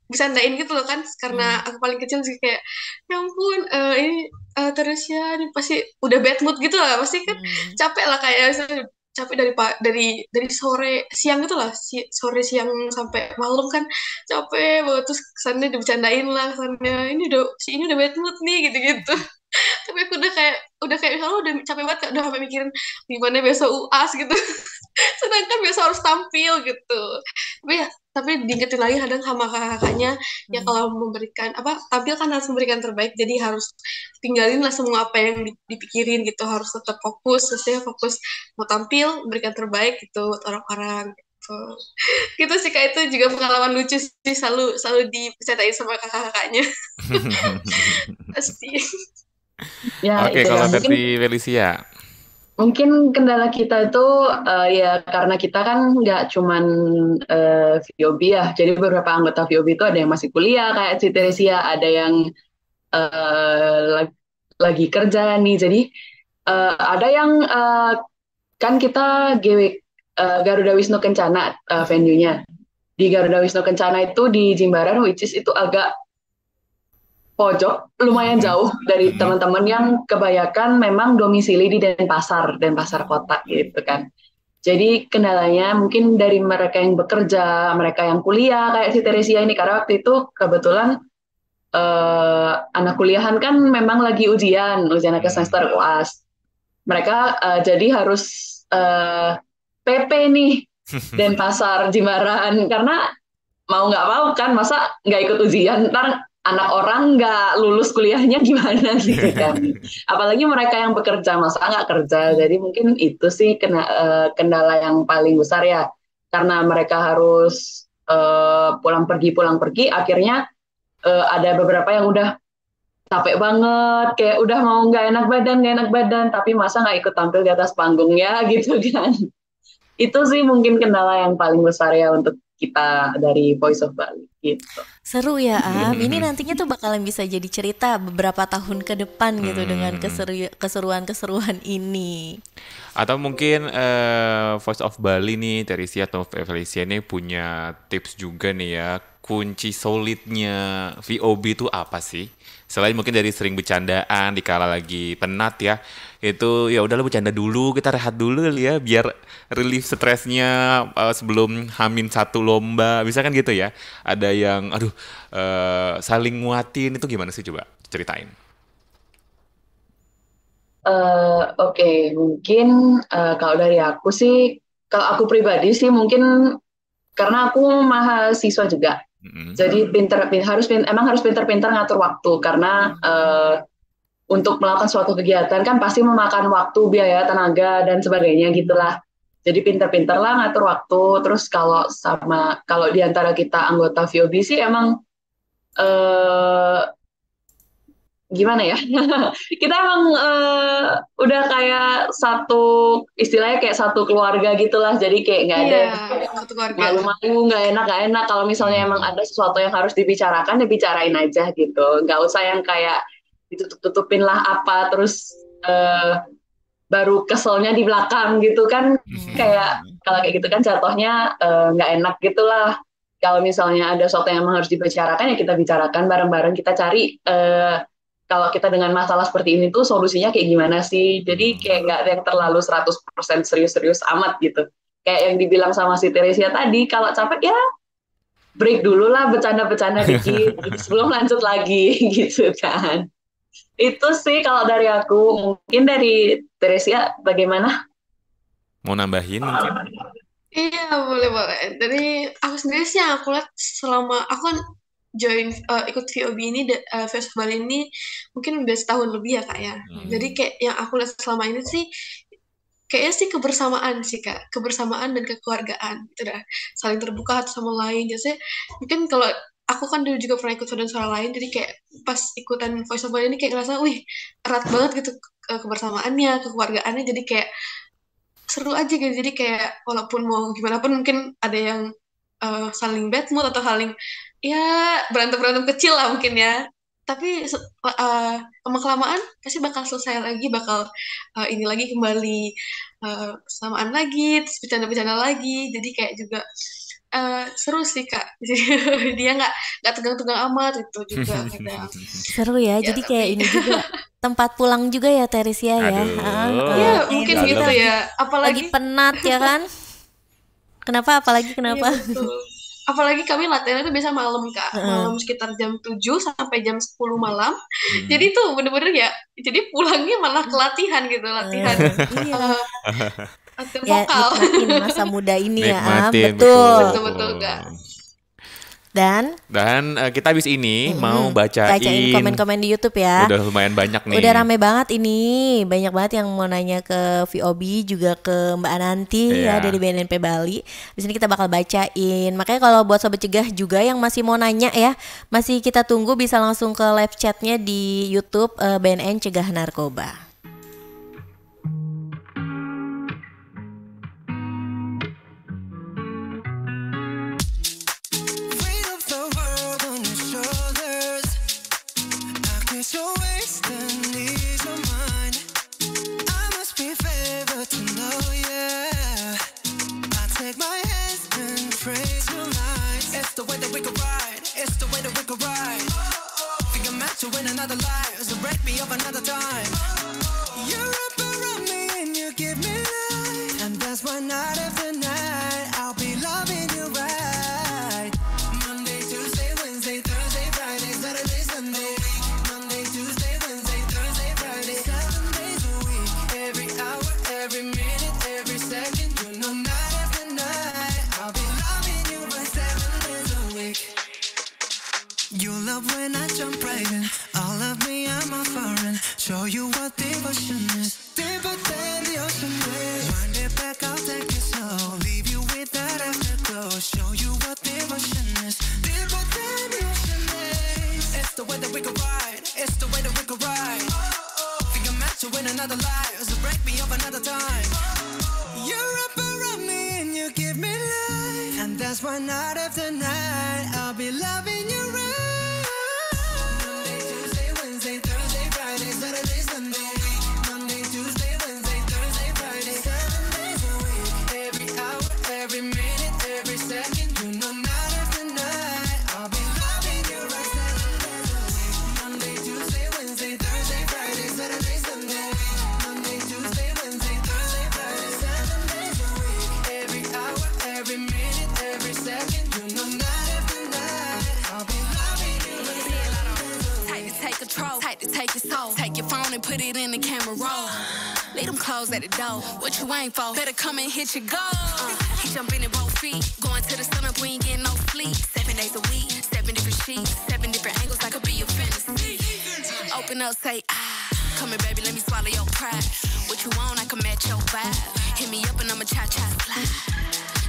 bercandain gitu loh kan, karena aku paling kecil sih, kayak ya ampun ini terus ya ini pasti udah bad mood gitu lah, pasti kan capek lah, kayak capek dari sore siang gitu lah, sore siang sampai malam kan capek banget. Terus kesannya dibercandain lah, kesannya ini udah bad mood nih gitu-gitu. Tapi aku udah kayak misalnya udah capek banget, udah sampai mikirin gimana besok UAS gitu. Sedangkan besok harus tampil gitu. Tapi diingetin lagi kadang sama kakak-kakaknya, ya kalau memberikan tampil kan harus memberikan terbaik, jadi harus tinggalin lah semua apa yang dipikirin gitu, harus tetap fokus, maksudnya fokus mau tampil, memberikan terbaik gitu buat orang-orang gitu. Gitu sih Kak, itu juga pengalaman lucu sih, selalu diceritain sama kakak-kakaknya. Pasti. Ya, Oke, itu kalau ya. versi Felicia. Mungkin kendala kita itu ya karena kita kan nggak cuman VOB ya, jadi beberapa anggota VOB itu ada yang masih kuliah kayak si Teresia, ada yang lagi kerja nih, jadi ada yang kan kita Garuda Wisnu Kencana venue-nya. Di Garuda Wisnu Kencana itu di Jimbaran, which is itu agak pojok, lumayan jauh dari teman-teman yang kebanyakan memang domisili di Denpasar kota gitu kan. Jadi kendalanya mungkin dari mereka yang bekerja, mereka yang kuliah kayak si Teresia ini, karena waktu itu kebetulan anak kuliahan kan memang lagi ujian akhir semester UAS. Mereka jadi harus PP nih Denpasar, Jimbaran, karena mau nggak mau kan, masa nggak ikut ujian, ntar anak orang nggak lulus kuliahnya gimana gitu kan. Apalagi mereka yang bekerja, masa nggak kerja. Jadi mungkin itu sih kendala yang paling besar ya, karena mereka harus pulang pergi, akhirnya ada beberapa yang udah capek banget, kayak udah mau nggak enak badan, tapi masa nggak ikut tampil di atas panggung ya gitu kan. Itu sih mungkin kendala yang paling besar ya untuk kita dari Voice of Bali gitu. Seru ya Am, ini nantinya tuh bakalan bisa jadi cerita beberapa tahun ke depan gitu dengan keseruan-keseruan ini. Atau mungkin Voice of Bali nih, Teresia atau Felicia nih punya tips juga nih ya, kunci solidnya VOB itu apa sih? Selain mungkin dari sering bercandaan dikala lagi penat ya, itu ya udahlah bercanda dulu, kita rehat dulu kali ya, biar relief stresnya sebelum H-1 lomba, bisa kan gitu ya? Ada yang saling nguatin, itu gimana sih, coba ceritain. Oke, mungkin kalau dari aku sih, kalau aku pribadi sih mungkin karena aku mahasiswa juga, jadi emang harus pinter-pinter ngatur waktu, karena untuk melakukan suatu kegiatan kan pasti memakan waktu, biaya, tenaga dan sebagainya gitulah. Jadi pinter-pinter lah ngatur waktu. Terus kalau di antara kita anggota VOB sih emang gimana ya? Kita emang udah kayak istilahnya kayak satu keluarga gitulah. Jadi kayak nggak ada satu keluarga. malu-malu, nggak enak. Kalau misalnya emang ada sesuatu yang harus dibicarakan, dibicarain aja gitu. Nggak usah yang kayak ditutup-tutupin lah apa, terus baru keselnya di belakang gitu kan. Kayak kalau kayak gitu kan jatuhnya nggak enak gitulah. Kalau misalnya ada sesuatu yang emang harus dibicarakan, ya kita bicarakan bareng-bareng, kita cari kalau kita dengan masalah seperti ini tuh solusinya kayak gimana sih. Jadi kayak nggak ada yang terlalu 100% serius-serius amat gitu. Kayak yang dibilang sama si Teresia tadi, kalau capek ya break dulu lah, bercanda-bercanda dikit sebelum lanjut lagi gitu kan. Itu sih kalau dari aku. Mungkin dari Teresia bagaimana? Mau nambahin mungkin? Iya, boleh. Dari aku sendiri sih yang aku lihat selama aku kan ikut VOB ini, Voice of Bali ini mungkin udah setahun lebih ya Kak ya. Jadi kayak yang aku lihat selama ini sih kayaknya sih kebersamaan sih Kak, kebersamaan dan kekeluargaan itu dah, saling terbuka satu sama lain. Jadi mungkin kalau aku kan dulu juga pernah ikut paduan suara lain, jadi kayak pas ikutan Voice of Bali ini kayak ngerasa wih erat banget gitu kebersamaannya, kekeluargaannya, jadi kayak seru aja gitu. Jadi kayak walaupun mau gimana pun mungkin ada yang saling bad mood atau saling ya berantem kecil lah mungkin ya, tapi lama-kelamaan pasti bakal selesai lagi, bakal ini lagi kembali kesamaan lagi, terus bercanda-bercanda lagi. Jadi kayak juga seru sih Kak. Jadi dia nggak tegang-tegang amat itu juga kadang. Seru ya, jadi kayak ini juga tempat pulang juga ya Teresia ya. Iya mungkin gitu ya, Lagi apalagi penat ya kan? Kenapa? Iya, betul. Apalagi kami latihan itu biasa malam Kak, malam sekitar jam 7 sampai jam 10 malam. Jadi tuh bener-bener ya, jadi pulangnya malah ke latihan gitu, latihan Iya. latihan Ya vokal. nikmatin masa muda ini ya Am. Nikmatin, Betul. Betul Kak. Dan kita habis ini mau bacain komen-komen di YouTube ya. Udah lumayan banyak nih. Udah rame banget ini, banyak banget yang mau nanya ke VOB, juga ke Mbak Ananti ya dari BNNP Bali. Di sini kita bakal bacain. Makanya kalau buat sobat cegah juga yang masih mau nanya ya, masih kita tunggu, bisa langsung ke live chatnya di YouTube BNN Cegah Narkoba. Weight of the world on your shoulders. I guess you're wasting ease of mind. I must be favored to know, yeah. I take my hands and praise your lies. It's the way that we could ride. It's the way that we could ride. Think I'm meant to win another life, so break me up another time. You're up around me and you give me life, and that's why night after night I'll be loving you right. Monday, Tuesday, Wednesday, Thursday, Friday, Saturday, Sunday. Monday, Tuesday, Wednesday, Thursday, Friday, 7 days a week. Every hour, every minute, every second, you know night after night I'll be loving you by 7 days a week. love when I jump right in. All of me, I'm a foreign. Show you what devotion is. Deeper than the ocean waves. Wind it back, I'll take it slow. Leave you with that afterglow. Show you what devotion is. Deeper than the ocean waves. It's the way that we can ride. It's the way that we can ride. Think I'm meant to win another life, so break me up another time. You're up around me and you give me life, and that's why night after night I'll be loving you right. Monday, Tuesday, Wednesday, Thursday, Friday, Saturday, Sunday. Monday, Tuesday, Wednesday, Thursday, Friday, 7 days a week. Every hour, every minute, every second, you know night after night I'll be loving you right 7 days a week. Monday, Tuesday, Wednesday, Thursday, Friday, Saturday, Sunday. Monday, Tuesday, Wednesday, Thursday, Friday, 7 days a week. Every hour, every minute, every second, you know night after night I'll be loving you right 7 days a week. Tight to take control, tight to take your soul. Take your phone and put it in the camera roll. Leave them clothes at the door. What you ain't for? Better come and hit your goal. He jumping in both feet. Going to the sun up, we ain't getting no sleep. 7 days a week, 7 different sheets, 7 different angles, that could be your fantasy. Open up, say ah. Come here, baby, let me swallow your pride. What you want, I can match your vibe. Hit me up and I'ma cha-cha slide.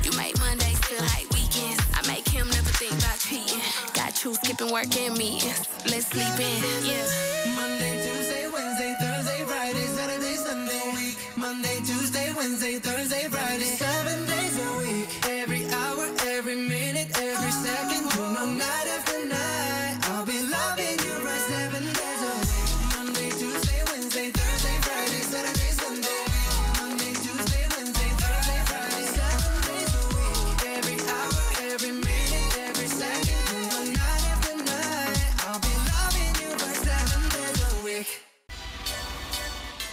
You make Mondays feel like weekends. I make him never think about cheating. Got you skipping work and meetings. Let's sleep in, yeah. Monday, Tuesday, Wednesday, Thursday, Friday, Saturday, Sunday. Monday, Tuesday, Wednesday, Thursday, Friday, 7 days a week. Every hour, every minute, every second, you know night after night I'll be loving you right 7 days a week. Monday, Tuesday, Wednesday, Thursday, Friday, Saturday, Sunday. Monday, Tuesday, Wednesday, Thursday, Friday, 7 days a week. Every hour, every minute, every second, you know night after night I'll be loving you right 7 days a week.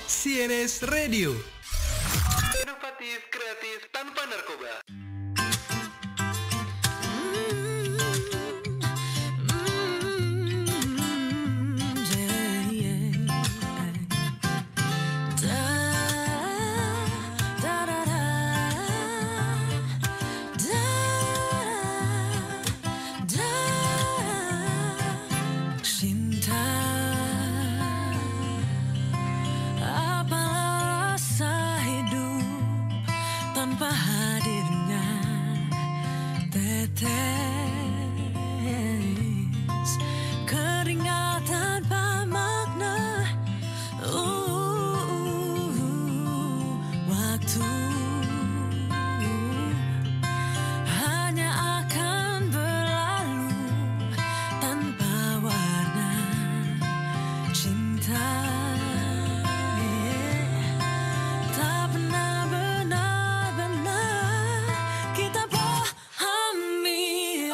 CNS Radio. Inovatif, kreatif, tanpa narkoba. Cinta, apalah rasa hidup tanpa hadirnya tetes keringat tanpa makna. Waktu hanya akan berlalu tanpa warna. Cinta tak pernah benar-benar kita pahami.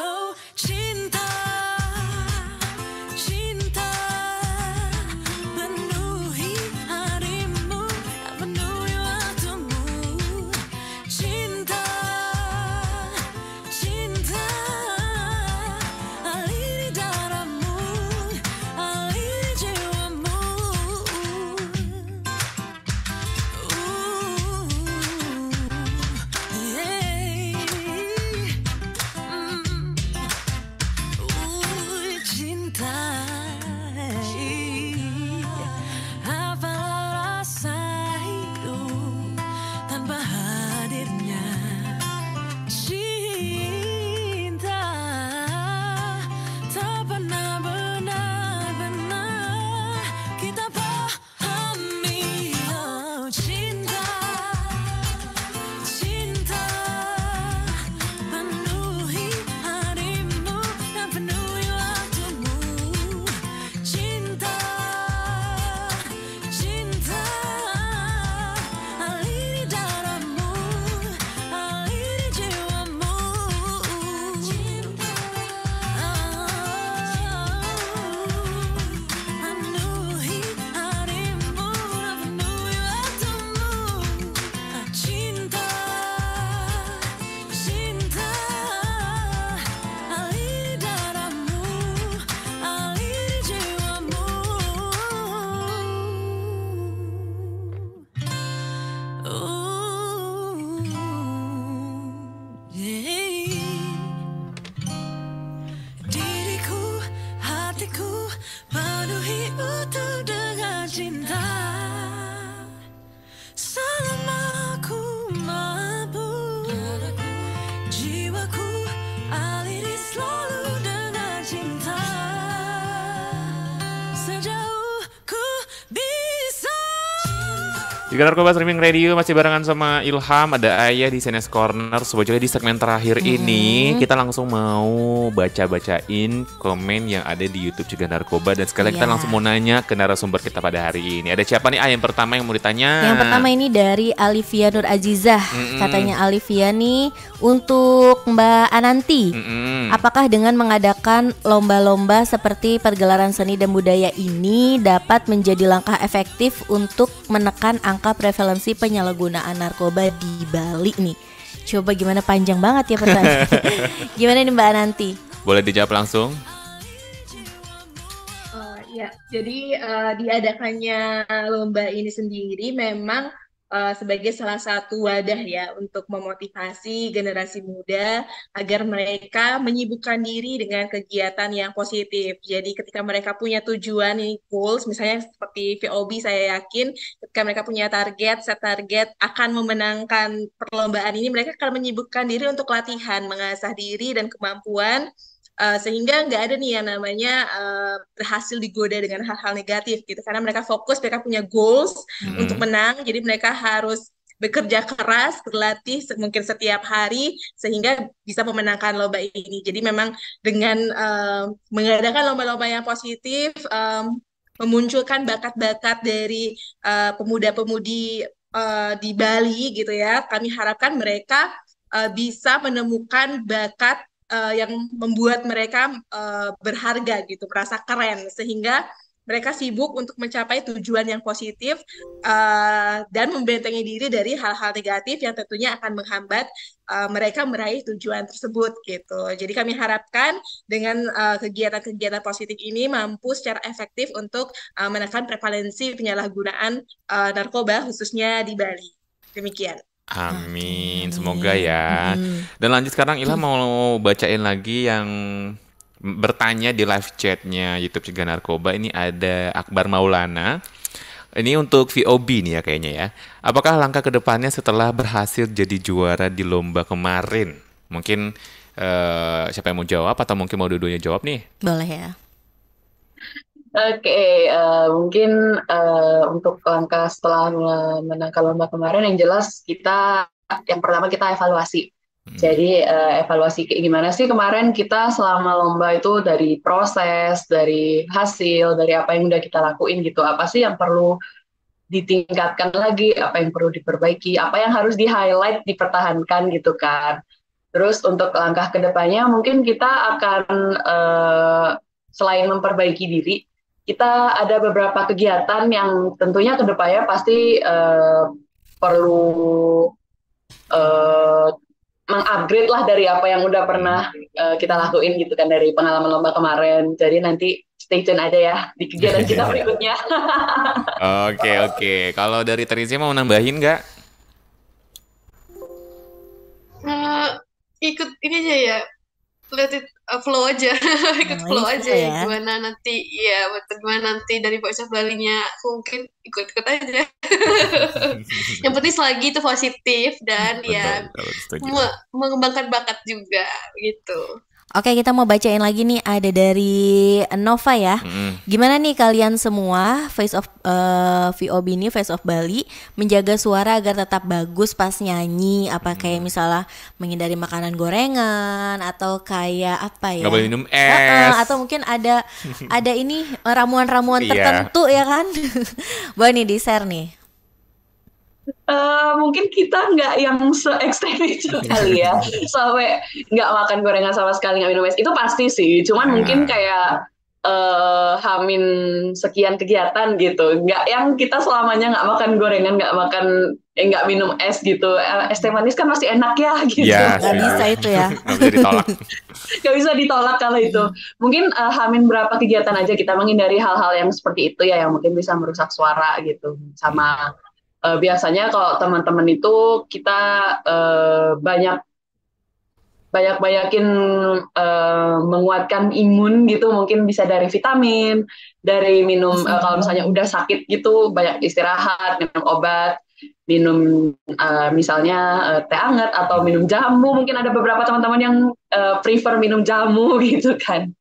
penuhi utuh dengan cinta. Selama ku mampu, jiwaku aliri selalu dengan cinta. Sejauh ku bisa. Di Narkoba Streaming Radio masih barengan sama Ilham, ada Ayah di CNS Corner. Sebetulnya di segmen terakhir ini kita langsung mau baca-bacain komen yang ada di YouTube Cegah Narkoba. Dan sekali kita langsung mau nanya ke narasumber kita pada hari ini. Ada siapa nih yang pertama yang mau ditanya? Yang pertama ini dari Alivia Nur Azizah. Katanya Alivia nih, untuk Mbak Ananti, apakah dengan mengadakan lomba-lomba seperti pergelaran seni dan budaya ini dapat menjadi langkah efektif untuk menekan angka prevalensi penyalahgunaan narkoba di Bali nih? Coba gimana, panjang banget ya pertanyaan. Gimana nih Mbak Ananti? Boleh dijawab langsung? Ya, jadi diadakannya lomba ini sendiri memang sebagai salah satu wadah ya untuk memotivasi generasi muda agar mereka menyibukkan diri dengan kegiatan yang positif. Jadi ketika mereka punya tujuan, ini goals, misalnya seperti VOB, saya yakin ketika mereka punya set target akan memenangkan perlombaan ini, mereka akan menyibukkan diri untuk latihan, mengasah diri dan kemampuan. Sehingga nggak ada nih yang namanya berhasil digoda dengan hal-hal negatif gitu, karena mereka fokus, mereka punya goals untuk menang, jadi mereka harus bekerja keras, berlatih mungkin setiap hari sehingga bisa memenangkan lomba ini. Jadi memang dengan mengadakan lomba-lomba yang positif, memunculkan bakat-bakat dari pemuda-pemudi di Bali gitu ya, kami harapkan mereka bisa menemukan bakat yang membuat mereka berharga gitu, merasa keren, sehingga mereka sibuk untuk mencapai tujuan yang positif dan membentengi diri dari hal-hal negatif yang tentunya akan menghambat mereka meraih tujuan tersebut gitu. Jadi kami harapkan dengan kegiatan-kegiatan positif ini mampu secara efektif untuk menekan prevalensi penyalahgunaan narkoba khususnya di Bali. Demikian. Amin, semoga ya. Dan lanjut sekarang Ilham mau bacain lagi yang bertanya di live chatnya YouTube Cegah Narkoba. Ini ada Akbar Maulana. Ini untuk VOB nih ya kayaknya ya. Apakah langkah kedepannya setelah berhasil jadi juara di lomba kemarin? Mungkin siapa yang mau jawab atau mungkin mau dua-duanya jawab nih? Boleh ya. Oke, mungkin untuk langkah setelah menangkan lomba kemarin, yang jelas yang pertama kita evaluasi. Jadi evaluasi kayak gimana sih kemarin kita selama lomba itu, dari proses, dari hasil, dari apa yang udah kita lakuin gitu. Apa sih yang perlu ditingkatkan lagi, apa yang perlu diperbaiki, apa yang harus di-highlight, dipertahankan gitu kan. Terus untuk langkah kedepannya mungkin kita akan selain memperbaiki diri, kita ada beberapa kegiatan yang tentunya kedepannya pasti perlu mengupgrade lah dari apa yang udah pernah kita lakuin gitu kan, dari pengalaman lomba kemarin. Jadi nanti stay tune aja ya di kegiatan kita berikutnya. Oke. Kalau dari Teresia mau nambahin nggak? Ikut ini aja ya, let it flow aaja. Ikut flow aja ya. Gimana nanti dari Voice of Bali-nya, aku mungkin ikut-ikut aja. Yang penting selagi itu positif dan mengembangkan bakat juga gitu. Oke, kita mau bacain lagi nih, ada dari Nova ya. Gimana nih kalian semua Face of VOB ini, Face of Bali, menjaga suara agar tetap bagus pas nyanyi? Apa kayak misalnya menghindari makanan gorengan atau kayak apa ya? Nggak boleh minum es. Atau mungkin ada ini ramuan-ramuan tertentu ya kan? Boleh nih di-share nih. Mungkin kita nggak yang se-ekstrem itu kali ya, sampai nggak makan gorengan sama sekali, nggak minum es, itu pasti sih. Cuman mungkin kayak hamin sekian kegiatan gitu, nggak yang kita selamanya nggak makan gorengan, nggak minum es gitu. Es teh manis kan masih enak ya gitu. Nggak bisa itu ya. Nggak bisa ditolak. Nggak bisa ditolak kalau itu. Mungkin hamin berapa kegiatan aja kita menghindari hal-hal yang seperti itu ya, yang mungkin bisa merusak suara gitu. Sama biasanya kalau teman-teman itu kita banyak banyak-banyakin menguatkan imun gitu, mungkin bisa dari vitamin, dari minum kalau misalnya udah sakit gitu banyak istirahat, minum obat, minum misalnya teh hangat atau minum jamu. Mungkin ada beberapa teman-teman yang prefer minum jamu gitu kan.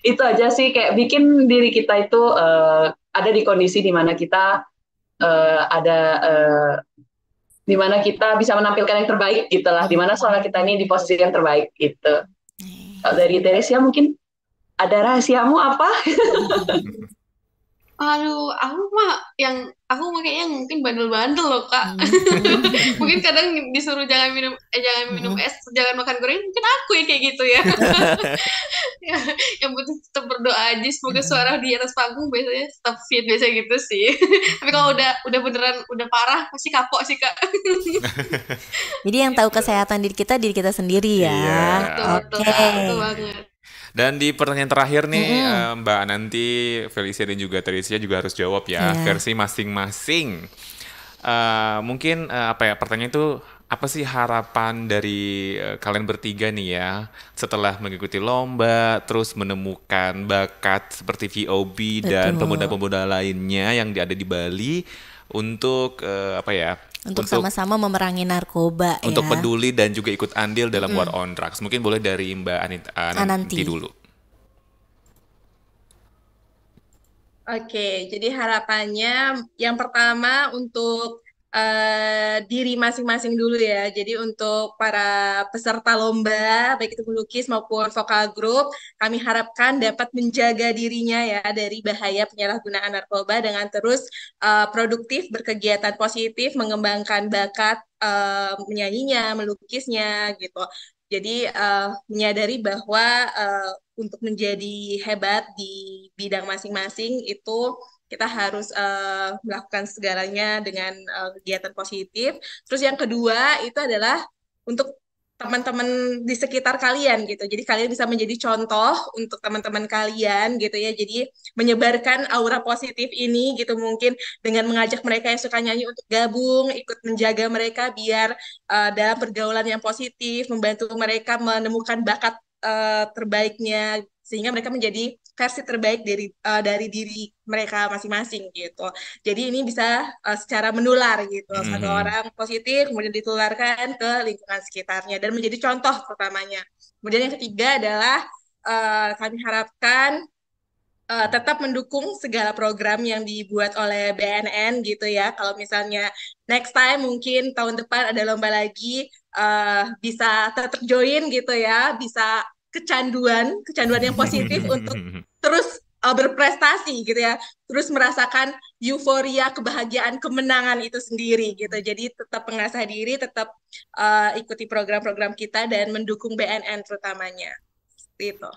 Itu aja sih, kayak bikin diri kita itu ada di kondisi di mana kita ada di mana kita bisa menampilkan yang terbaik gitulah, di mana suara kita ini di posisi yang terbaik gitu. Kalau dari Teresia mungkin ada rahasiamu apa? Aduh, aku kayaknya mungkin bandel-bandel loh Kak. Mungkin kadang disuruh jangan minum es, jangan makan goreng, mungkin aku yang kayak gitu ya. Yang penting tetap berdoa aja, semoga suara di atas panggung biasanya tetap fit biasa gitu sih. Tapi kalau udah beneran udah parah pasti kapok sih Kak. Jadi yang tahu kesehatan diri kita sendiri ya. Iya. Betul, Oke. betul banget. Dan di pertanyaan terakhir nih, Mbak Ananti, Felicia dan juga Teresia juga harus jawab ya, Iya. versi masing-masing. Mungkin pertanyaan itu apa sih harapan dari kalian bertiga nih ya, setelah mengikuti lomba, terus menemukan bakat seperti VOB dan Betul. pemuda-pemuda lainnya yang ada di Bali untuk Untuk sama-sama memerangi narkoba untuk ya. peduli dan juga ikut andil dalam War on Drugs. Mungkin boleh dari Mbak Ananti Ananti. dulu. Oke, jadi harapannya yang pertama untuk diri masing-masing dulu ya. Jadi untuk para peserta lomba, baik itu melukis maupun vokal group, kami harapkan dapat menjaga dirinya ya dari bahaya penyalahgunaan narkoba dengan terus produktif, berkegiatan positif, mengembangkan bakat menyanyinya, melukisnya gitu. Jadi menyadari bahwa untuk menjadi hebat di bidang masing-masing itu kita harus melakukan segalanya dengan kegiatan positif. Terus yang kedua itu adalah untuk teman-teman di sekitar kalian gitu. Jadi kalian bisa menjadi contoh untuk teman-teman kalian gitu ya. Jadi menyebarkan aura positif ini gitu mungkin dengan mengajak mereka yang suka nyanyi untuk gabung, ikut menjaga mereka biar dalam pergaulan yang positif, membantu mereka menemukan bakat terbaiknya sehingga mereka menjadi versi terbaik dari diri mereka masing-masing gitu. Jadi ini bisa secara menular gitu. Satu orang positif kemudian ditularkan ke lingkungan sekitarnya dan menjadi contoh pertamanya. Kemudian yang ketiga adalah kami harapkan tetap mendukung segala program yang dibuat oleh BNN gitu ya. Kalau misalnya next time mungkin tahun depan ada lomba lagi, bisa tetap join gitu ya, bisa kecanduan yang positif untuk terus berprestasi gitu ya, terus merasakan euforia, kebahagiaan, kemenangan itu sendiri gitu. Jadi tetap mengasah diri, tetap ikuti program-program kita dan mendukung BNN terutamanya. Itu.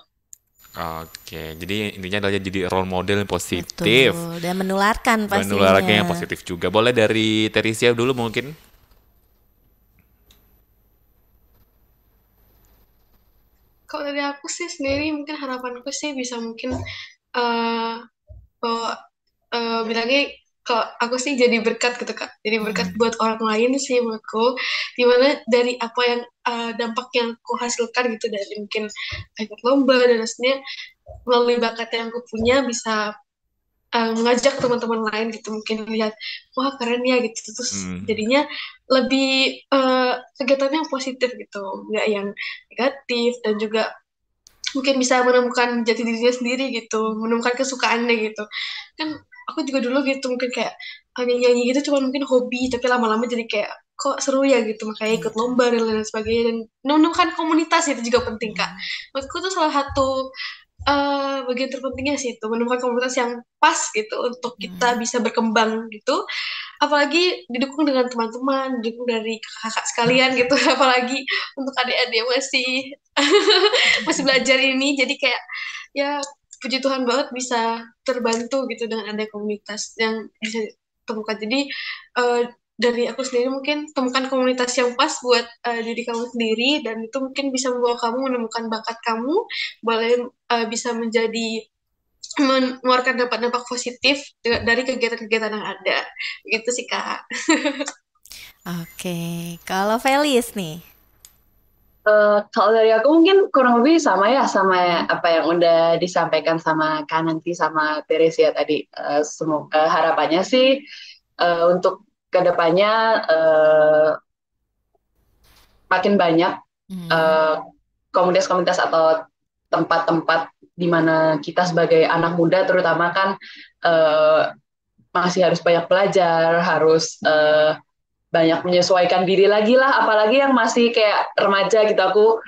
Oke, jadi intinya adalah jadi role model yang positif. Betul. Dan menularkan pastinya. Menularkan yang positif juga. Boleh dari Teresia dulu mungkin. Kalau dari aku sih sendiri mungkin harapanku sih bisa mungkin eh bahwa bilangnya kalau aku sih jadi berkat gitu Kak. Jadi berkat buat orang lain sih menurutku. Dimana dari apa yang dampak yang aku hasilkan gitu dari mungkin ikut lomba dan maksudnya melalui bakat yang aku punya bisa mengajak teman-teman lain gitu mungkin lihat wah keren ya gitu terus jadinya lebih kegiatannya yang positif gitu nggak yang negatif dan juga mungkin bisa menemukan jati dirinya sendiri gitu menemukan kesukaannya gitu kan aku juga dulu gitu mungkin kayak nyanyi gitu cuma mungkin hobi tapi lama-lama jadi kayak kok seru ya gitu makanya ikut lomba dan lain sebagainya dan menemukan komunitas itu juga penting Kak menurutku tuh salah satu bagian terpentingnya sih itu menemukan komunitas yang pas gitu untuk kita bisa berkembang gitu apalagi didukung dengan teman-teman didukung dari kakak-kakak sekalian gitu apalagi untuk adik-adik masih belajar ini jadi kayak ya puji Tuhan banget bisa terbantu gitu dengan ada komunitas yang bisa temukan jadi dari aku sendiri mungkin temukan komunitas yang pas buat diri kamu sendiri dan itu mungkin bisa membawa kamu menemukan bakat kamu boleh bisa menjadi mengeluarkan dampak-dampak positif dari kegiatan-kegiatan yang ada gitu sih Kak. Oke, kalau Felis nih. Kalau dari aku mungkin kurang lebih sama ya, sama apa yang udah disampaikan sama Kananti sama Teresia tadi. Harapannya sih untuk kedepannya makin banyak komunitas-komunitas atau tempat-tempat di mana kita sebagai anak muda terutama kan masih harus banyak belajar, harus banyak menyesuaikan diri lagi lah, apalagi yang masih kayak remaja gitu.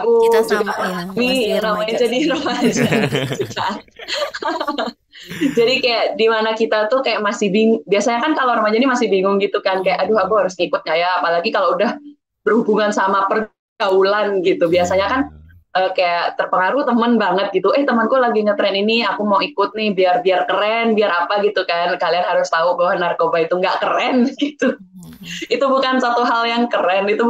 Aku Kita juga sama ya, ini masih namanya remaja jadi sih. remaja gitu kan. Jadi kayak di mana kita tuh kayak masih bingung. Biasanya kan kalau remaja ini masih bingung gitu kan, kayak aduh aku harus ngikut nggak ya, apalagi kalau udah berhubungan sama pergaulan gitu. Biasanya kan kayak terpengaruh temen banget gitu. Temanku lagi ngetren ini, aku mau ikut nih biar keren, biar apa gitu kan. Kalian harus tahu bahwa narkoba itu nggak keren gitu. Itu bukan satu hal yang keren, itu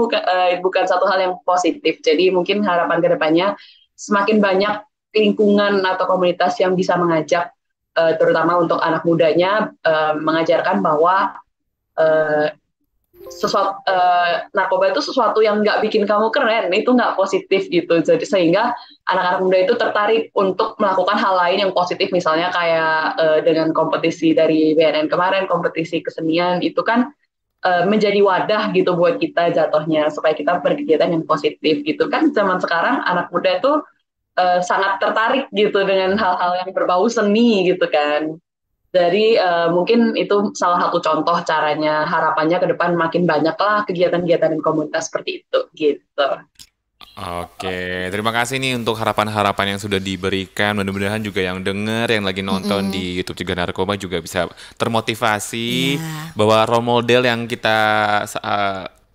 bukan satu hal yang positif. Jadi mungkin harapan kedepannya semakin banyak lingkungan atau komunitas yang bisa mengajak, terutama untuk anak mudanya, mengajarkan bahwa narkoba itu sesuatu yang nggak bikin kamu keren, itu nggak positif gitu. Jadi sehingga anak-anak muda itu tertarik untuk melakukan hal lain yang positif, misalnya kayak dengan kompetisi dari BNN kemarin, kompetisi kesenian itu kan menjadi wadah gitu buat kita jatuhnya, supaya kita berkegiatan yang positif gitu kan. Zaman sekarang anak muda itu sangat tertarik gitu dengan hal-hal yang berbau seni gitu kan. Jadi mungkin itu salah satu contoh caranya. Harapannya ke depan makin banyak lah kegiatan-kegiatan dan komunitas seperti itu gitu. Oke, terima kasih nih untuk harapan-harapan yang sudah diberikan. Mudah-mudahan juga yang denger, yang lagi nonton di YouTube Cegah Narkoba juga bisa termotivasi bahwa role model yang kita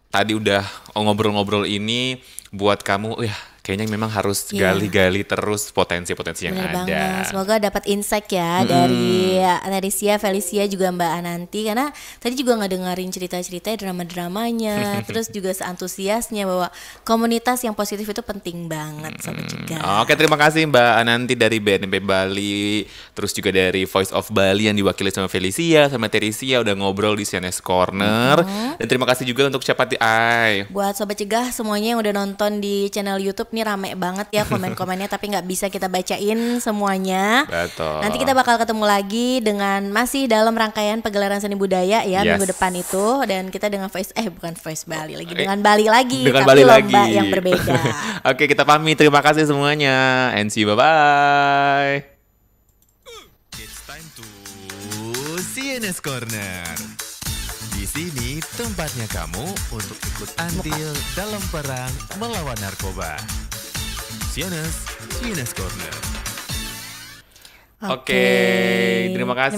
tadi udah ngobrol-ngobrol ini buat kamu, kayaknya memang harus gali-gali terus potensi-potensi yang Bener ada. banget. Semoga dapat insight ya dari Teresia, Felicia juga Mbak Ananti, karena tadi juga ngedengerin cerita-cerita drama-dramanya, terus juga seantusiasnya bahwa komunitas yang positif itu penting banget Sobat Cegah. Oke, terima kasih Mbak Ananti dari BNP Bali, terus juga dari Voice of Bali yang diwakili sama Felicia, sama Teresia udah ngobrol di CNS Corner. Dan terima kasih juga untuk Siapa Ti Ai. Buat Sobat Cegah semuanya yang udah nonton di channel YouTube, ini rame banget ya komen-komennya, tapi nggak bisa kita bacain semuanya. Betul. Nanti kita bakal ketemu lagi dengan masih dalam rangkaian pagelaran seni budaya ya minggu depan itu, dan kita dengan bukan Voice Bali lagi, dengan Bali lagi, Dengan tapi Bali lomba lagi. yang berbeda. Oke, kita pamit. Terima kasih semuanya. And see you, bye-bye. It's time to CNS Corner. Di sini tempatnya kamu untuk ikut andil dalam perang melawan narkoba. CNS Corner. Oke, terima kasih.